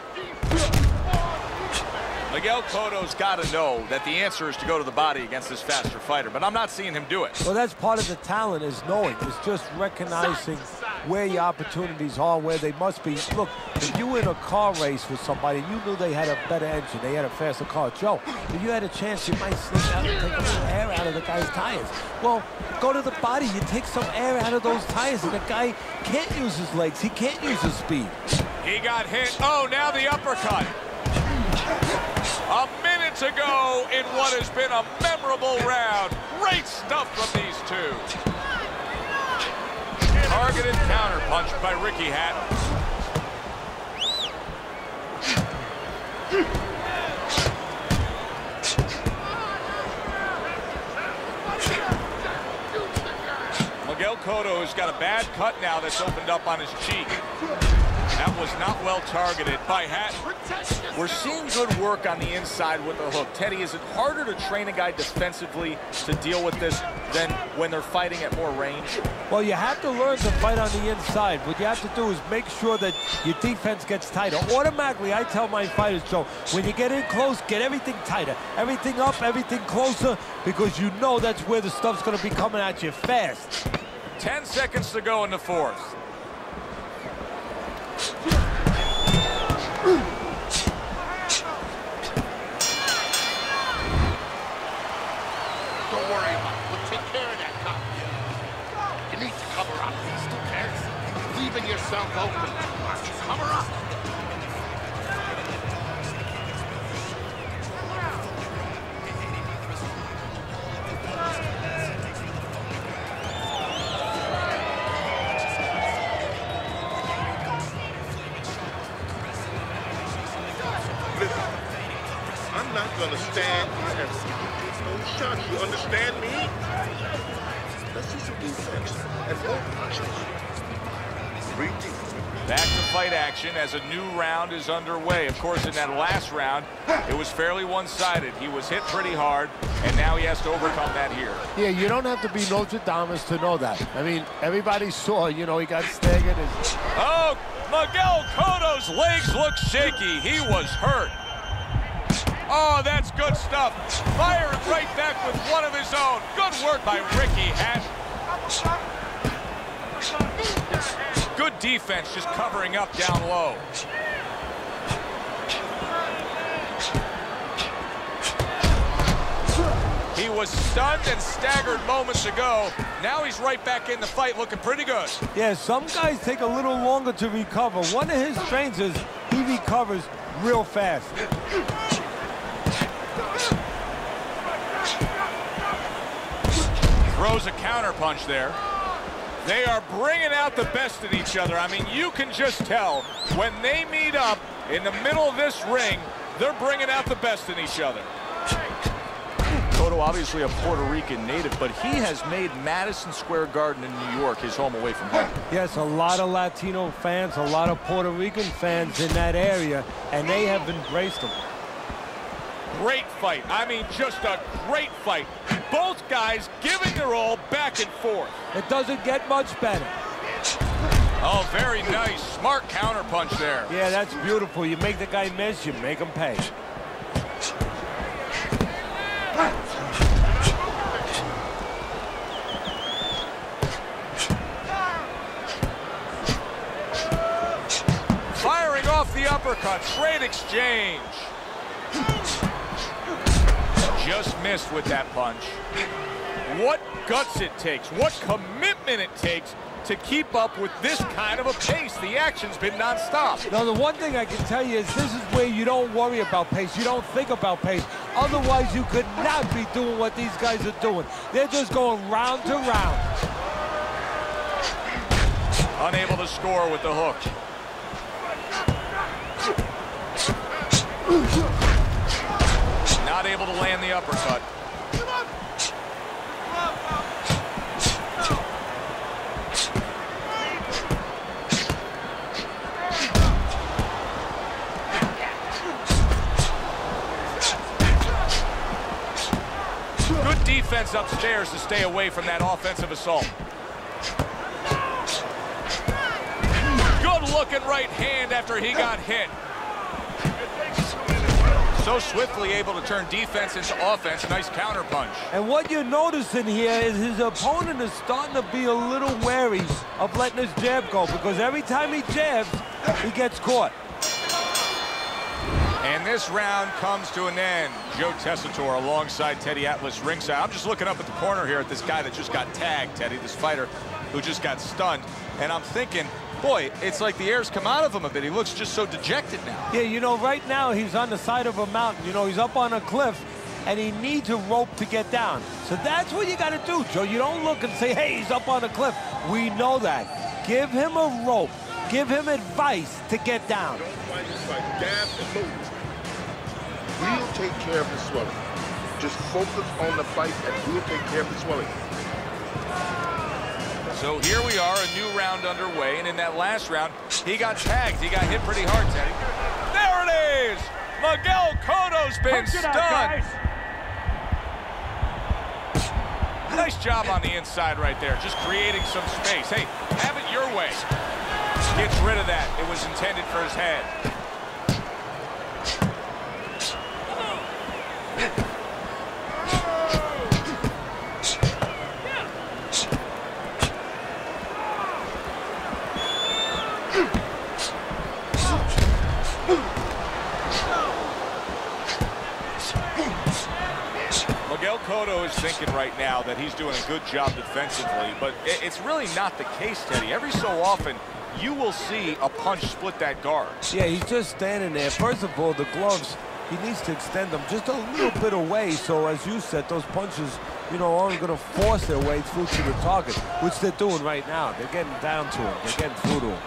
Miguel Cotto's got to know that the answer is to go to the body against this faster fighter, but I'm not seeing him do it. Well, that's part of the talent, is knowing. It's just recognizing where your opportunities are, where they must be. Look, if you were in a car race with somebody, you knew they had a better engine, they had a faster car. Joe, if you had a chance, you might slip out and take a little air out of the guy's tires. Well, go to the body, you take some air out of those tires, and the guy can't use his legs, he can't use his speed. He got hit. Oh, now the uppercut. A minute to go in what has been a memorable round. Great stuff from these two. Targeted counterpunch by Ricky Hatton. Miguel Cotto has got a bad cut now that's opened up on his cheek. That was not well targeted by Hatton. We're seeing good work on the inside with the hook. Teddy, is it harder to train a guy defensively to deal with this than when they're fighting at more range? Well, you have to learn to fight on the inside. What you have to do is make sure that your defense gets tighter. Automatically, I tell my fighters, Joe, when you get in close, get everything tighter. Everything up, everything closer, because you know that's where the stuff's going to be coming at you fast. 10 seconds to go in the fourth. Don't worry about it. We'll take care of that cop. You need to cover up. Who cares? Leaving yourself open. Cover up. Listen, I'm not going to stand here and take no shots. You understand me? Let's see some defense and more punches. Breathe deep. Back to fight action as a new round is underway. Of course, in that last round, it was fairly one-sided. He was hit pretty hard, and now he has to overcome that here. Yeah, you don't have to be Nostradamus to know that. I mean, everybody saw, you know, he got staggered. Oh, Miguel Cotto's legs look shaky. He was hurt. Oh, that's good stuff. Firing right back with one of his own. Good work by Ricky Hatton. Good defense, just covering up down low. He was stunned and staggered moments ago. Now he's right back in the fight, looking pretty good. Yeah, some guys take a little longer to recover. One of his strengths is he recovers real fast. Throws a counterpunch there. They are bringing out the best in each other. I mean, you can just tell when they meet up in the middle of this ring, they're bringing out the best in each other. Cotto, obviously a Puerto Rican native, but he has made Madison Square Garden in New York his home away from home. Yes, a lot of Latino fans, a lot of Puerto Rican fans in that area, and they have embraced him. Great fight. I mean, just a great fight. Both guys giving their all back and forth. It doesn't get much better. Oh, very nice. Smart counterpunch there. Yeah, that's beautiful. You make the guy miss, you make him pay. Firing off the uppercut. Straight exchange. Just missed with that punch. What guts it takes, what commitment it takes to keep up with this kind of a pace. The action's been nonstop. Now, the one thing I can tell you is this is where you don't worry about pace. You don't think about pace. Otherwise, you could not be doing what these guys are doing. They're just going round to round. Unable to score with the hook. Not able to land the uppercut. Good defense upstairs to stay away from that offensive assault. Good looking right hand after he got hit. So swiftly able to turn defense into offense. Nice counter punch. And what you're noticing here is his opponent is starting to be a little wary of letting his jab go, because every time he jabs, he gets caught. And this round comes to an end. Joe Tessitore alongside Teddy Atlas ringside. I'm just looking up at the corner here at this guy that just got tagged, Teddy, this fighter who just got stunned. And I'm thinking, boy, it's like the air's come out of him a bit. He looks just so dejected now. Yeah, you know, right now he's on the side of a mountain. You know, he's up on a cliff, and he needs a rope to get down. So that's what you got to do, Joe. You don't look and say, hey, he's up on a cliff. We know that. Give him a rope. Give him advice to get down. Don't fight this fight. Jab and move. We'll take care of the swelling. Just focus on the fight, and we'll take care of the swelling. So here we are, a new round underway, and in that last round, he got tagged. He got hit pretty hard, Teddy. There it is! Miguel Cotto's been stunned. Nice job on the inside right there, just creating some space. Hey, have it your way. Gets rid of that. It was intended for his head. Miguel Cotto is thinking right now that he's doing a good job defensively, but it's really not the case, Teddy. Every so often, you will see a punch split that guard. Yeah, he's just standing there. First of all, the gloves, he needs to extend them just a little bit away. So, as you said, those punches, you know, aren't going to force their way through to the target, which they're doing right now. They're getting down to him. They're getting through to him.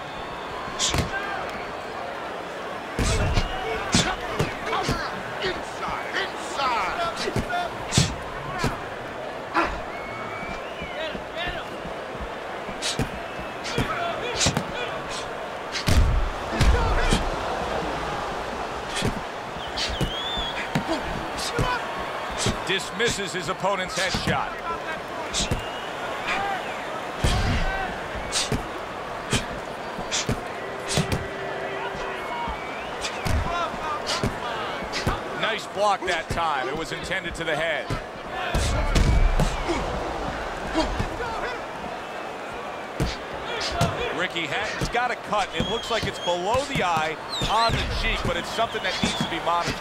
Dismisses his opponent's headshot. Nice block that time. It was intended to the head. Ricky Hatton's got a cut. It looks like it's below the eye on the cheek, but it's something that needs to be monitored.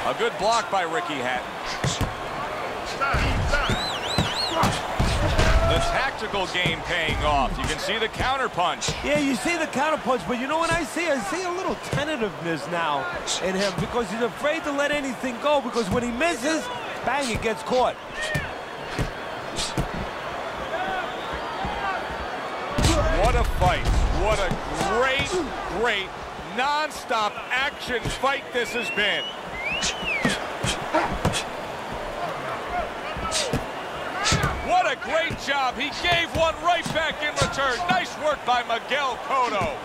A good block by Ricky Hatton. The tactical game paying off. You can see the counter punch. Yeah, you see the counter punch, but you know what I see? I see a little tentativeness now in him because he's afraid to let anything go, because when he misses, bang, it gets caught. What a fight. What a great non-stop action fight this has been. What a great job. He gave one right back in return. Nice work by Miguel Cotto.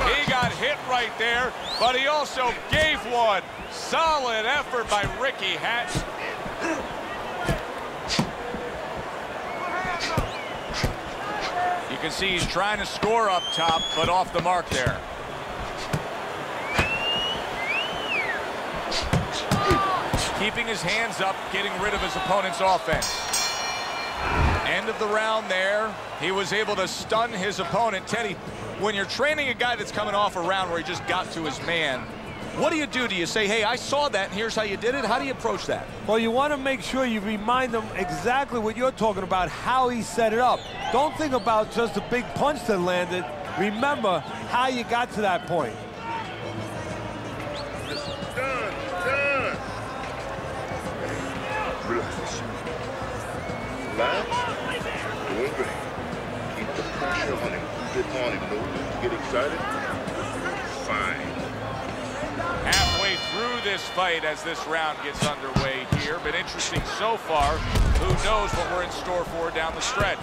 He got hit right there, but he also gave one. Solid effort by Ricky Hatton. You can see he's trying to score up top, but off the mark there. Keeping his hands up, getting rid of his opponent's offense. End of the round there. He was able to stun his opponent. Teddy, when you're training a guy that's coming off a round where he just got to his man, What do you do? Do you say, hey, I saw that, and here's how you did it? How do you approach that? Well, you want to make sure you remind them exactly what you're talking about, how he set it up. Don't think about just a big punch that landed. Remember how you got to that point. Done. Relax. Doing great. Keep the pressure on him. Keep it on him. No need to get excited. Fine. Halfway through this fight as this round gets underway here. Been interesting so far. Who knows what we're in store for down the stretch.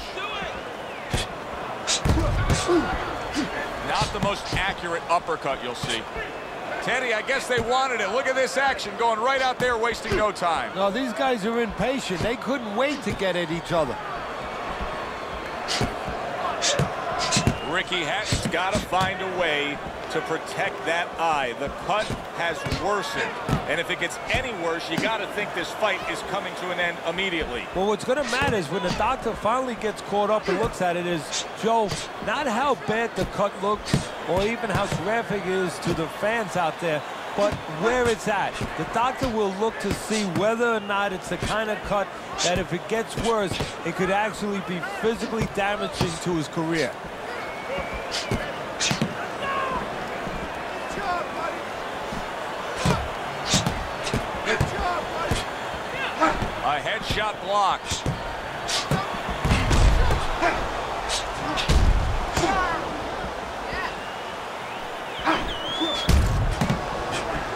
Not the most accurate uppercut you'll see. Teddy, I guess they wanted it. Look at this action going right out there, wasting no time. No, these guys are impatient. They couldn't wait to get at each other. Ricky Hatton's got to find a way to protect that eye. The cut has worsened, and if it gets any worse, you got to think this fight is coming to an end immediately. Well, what's going to matter is when the doctor finally gets caught up and looks at it is, Joe, not how bad the cut looks or even how graphic it is to the fans out there, but where it's at. The doctor will look to see whether or not it's the kind of cut that if it gets worse, it could actually be physically damaging to his career. A headshot blocked.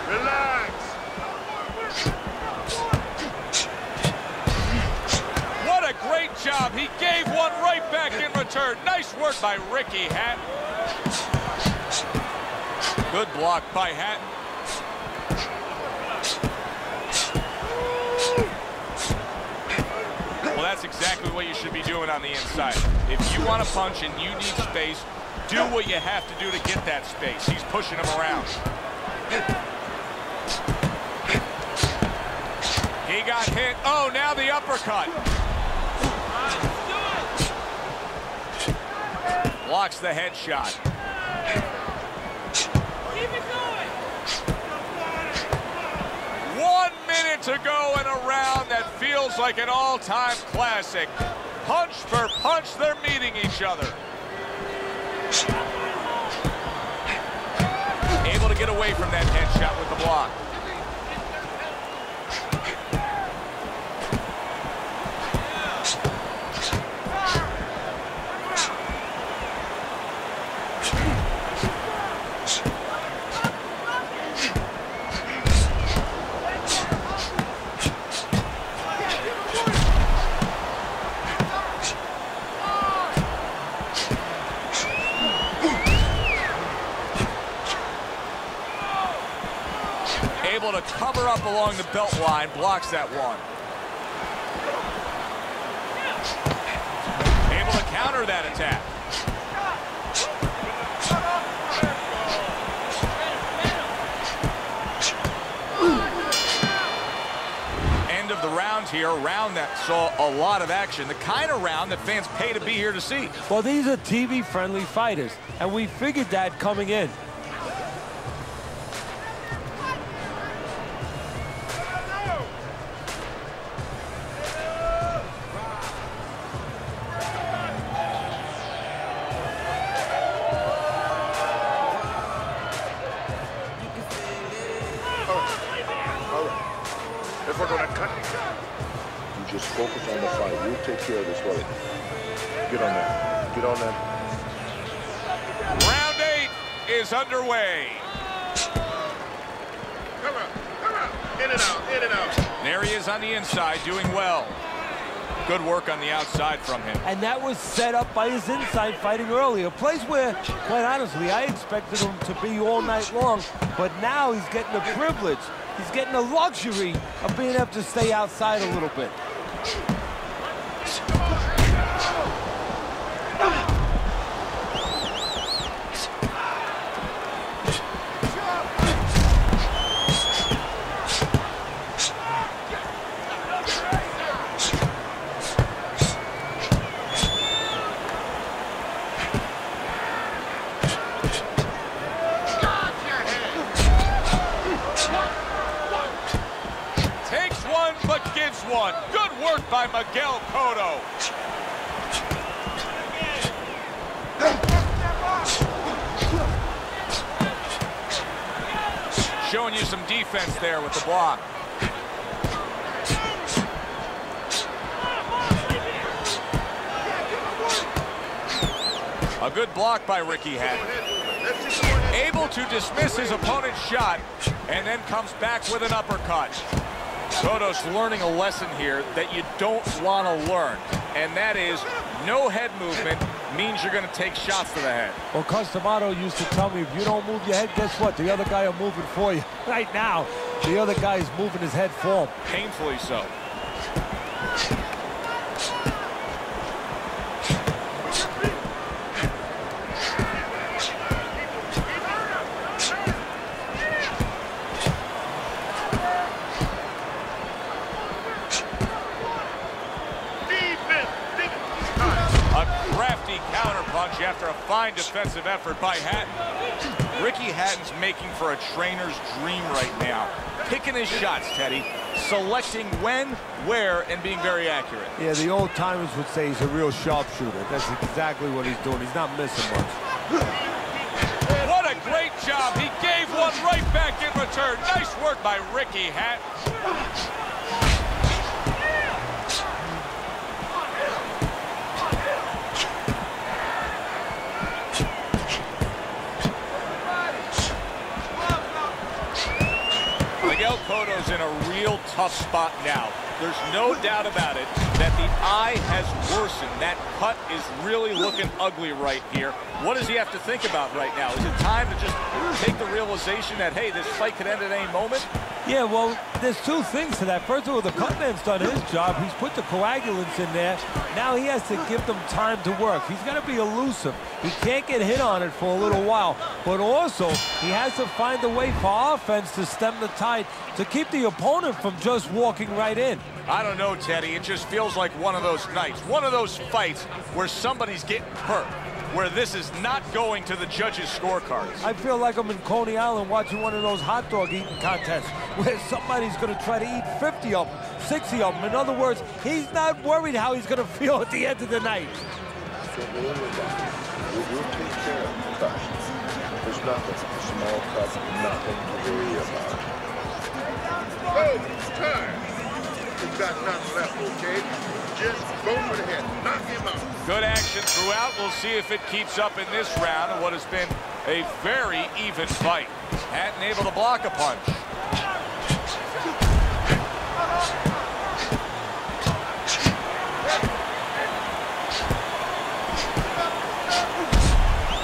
Relax. What a great job. He gave one right back in return. Nice work by Ricky Hatton. Good block by Hatton. Well, that's exactly what you should be doing on the inside. If you want to punch and you need space, do what you have to do to get that space. He's pushing him around. He got hit. Oh, now the uppercut. Blocks the headshot. Keep it going. 1 minute to go in a round that feels like an all-time classic. Punch for punch, they're meeting each other. Able to get away from that headshot with the block. Able to cover up along the belt line, blocks that one. Able to counter that attack. End of the round here, a round that saw a lot of action, the kind of round that fans pay to be here to see. Well, these are TV-friendly fighters, and we figured that coming in. If we're gonna cut, you just focus on the fight. We'll take care of this, Willie. Get on that. Get on that. Round 8 is underway. Come on. In and out, in and out. There he is on the inside, doing well. Good work on the outside from him. And that was set up by his inside fighting earlier. A place where, quite honestly, I expected him to be all night long, but now he's getting the privilege. He's getting the luxury of being able to stay outside a little bit. Miguel Cotto. Showing you some defense there with the block. A good block by Ricky Hatton. Able to dismiss his opponent's shot and then comes back with an uppercut. Cotto's learning a lesson here that you don't want to learn, and that is no head movement means you're going to take shots to the head. Well, Customato used to tell me, if you don't move your head, guess what? The other guy will move it for you. Right now, the other guy is moving his head for him. Painfully so. After a fine defensive effort by Hatton. Ricky Hatton's making for a trainer's dream right now. Picking his shots, Teddy. Selecting when, where, and being very accurate. Yeah, the old timers would say he's a real sharpshooter. That's exactly what he's doing. He's not missing much. What a great job. He gave one right back in return. Nice work by Ricky Hatton. Miguel Cotto's in a real tough spot now. There's no doubt about it that the eye has worsened. That cut is really looking ugly right here. What does he have to think about right now? Is it time to just take the realization that, hey, this fight could end at any moment? Yeah, well, there's two things to that. First of all, the cutman's done his job. He's put the coagulants in there. Now he has to give them time to work. He's got to be elusive. He can't get hit on it for a little while. But also, he has to find a way for offense to stem the tide, to keep the opponent from just walking right in. I don't know, Teddy. It just feels like one of those nights, one of those fights where somebody's getting hurt, where this is not going to the judges' scorecards. I feel like I'm in Coney Island watching one of those hot dog eating contests where somebody's going to try to eat 50 of them, 60 of them. In other words, he's not worried how he's going to feel at the end of the night. So we'll take care of the cut. There's nothing. Small cut, nothing to worry about. Oh, time. He's got nothing left, okay? Just go for the head. Knock him out. Good action throughout. We'll see if it keeps up in this round of what has been a very even fight. Hatton able to block a punch.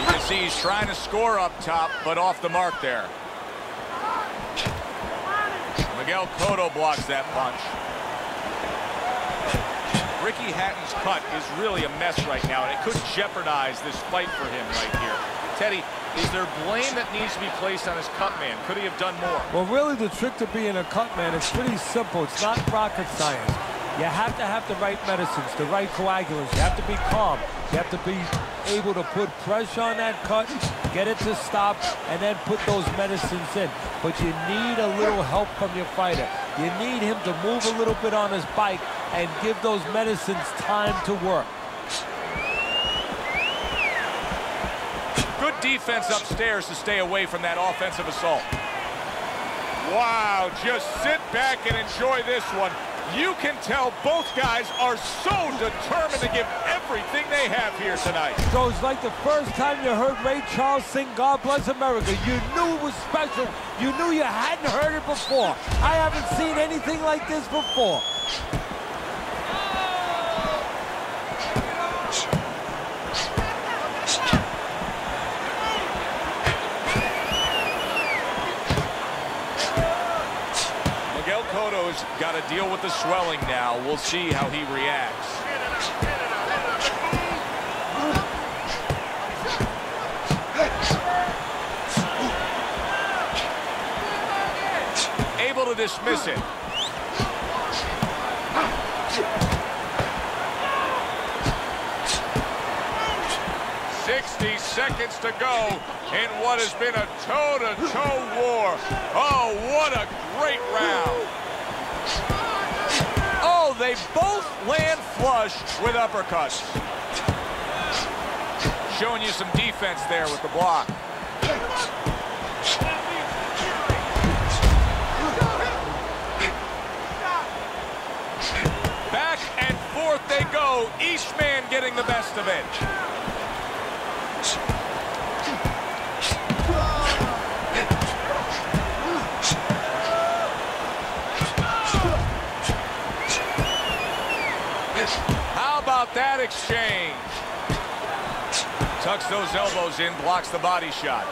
You can see he's trying to score up top, but off the mark there. Miguel Cotto blocks that punch. Ricky Hatton's cut is really a mess right now, and it could jeopardize this fight for him right here. Teddy, is there blame that needs to be placed on his cut man? Could he have done more? Well, really, the trick to being a cut man is pretty simple. It's not rocket science. You have to have the right medicines, the right coagulants. You have to be calm. You have to be able to put pressure on that cut, get it to stop, and then put those medicines in. But you need a little help from your fighter. You need him to move a little bit on his bike and give those medicines time to work. Good defense upstairs to stay away from that offensive assault. Wow, just sit back and enjoy this one. You can tell both guys are so determined to give everything they have here tonight. So it's like the first time you heard Ray Charles sing God Bless America. You knew it was special. You knew you hadn't heard it before. I haven't seen anything like this before. Cotto's got to deal with the swelling now. We'll see how he reacts. Able to dismiss it. Seconds to go in what has been a toe-to-toe war. Oh, what a great round. Oh, they both land flush with uppercuts. Showing you some defense there with the block. Back and forth they go, each man getting the best of it. How about that exchange? Tucks those elbows in, blocks the body shot.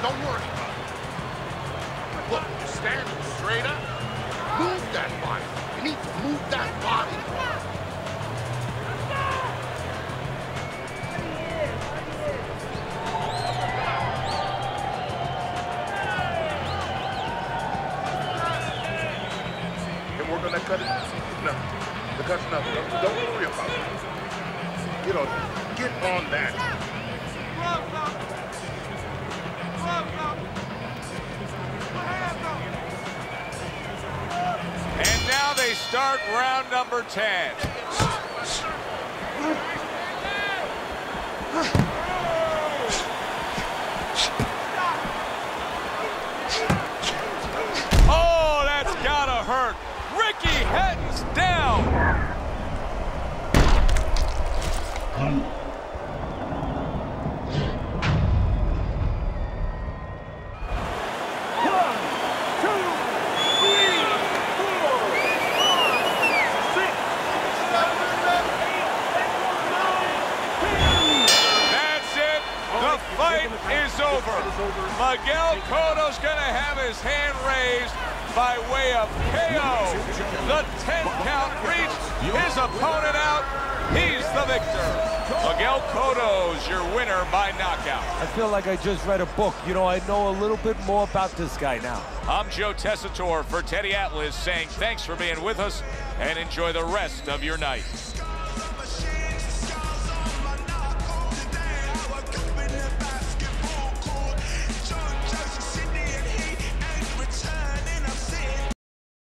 Don't worry about it. Look, you're standing straight up. Move that body. You need to move that body. And we're gonna cut it. No, the cut's nothing. Don't worry about it. You know, get on that. And now they start round number 10. Oh, that's gotta hurt. Ricky Hatton's down. Is over. Miguel Cotto's going to have his hand raised by way of KO. The 10 count reached, his opponent out. He's the victor. Miguel Cotto's your winner by knockout. I feel like I just read a book. You know, I know a little bit more about this guy now. I'm Joe Tessitore for Teddy Atlas saying thanks for being with us and enjoy the rest of your night.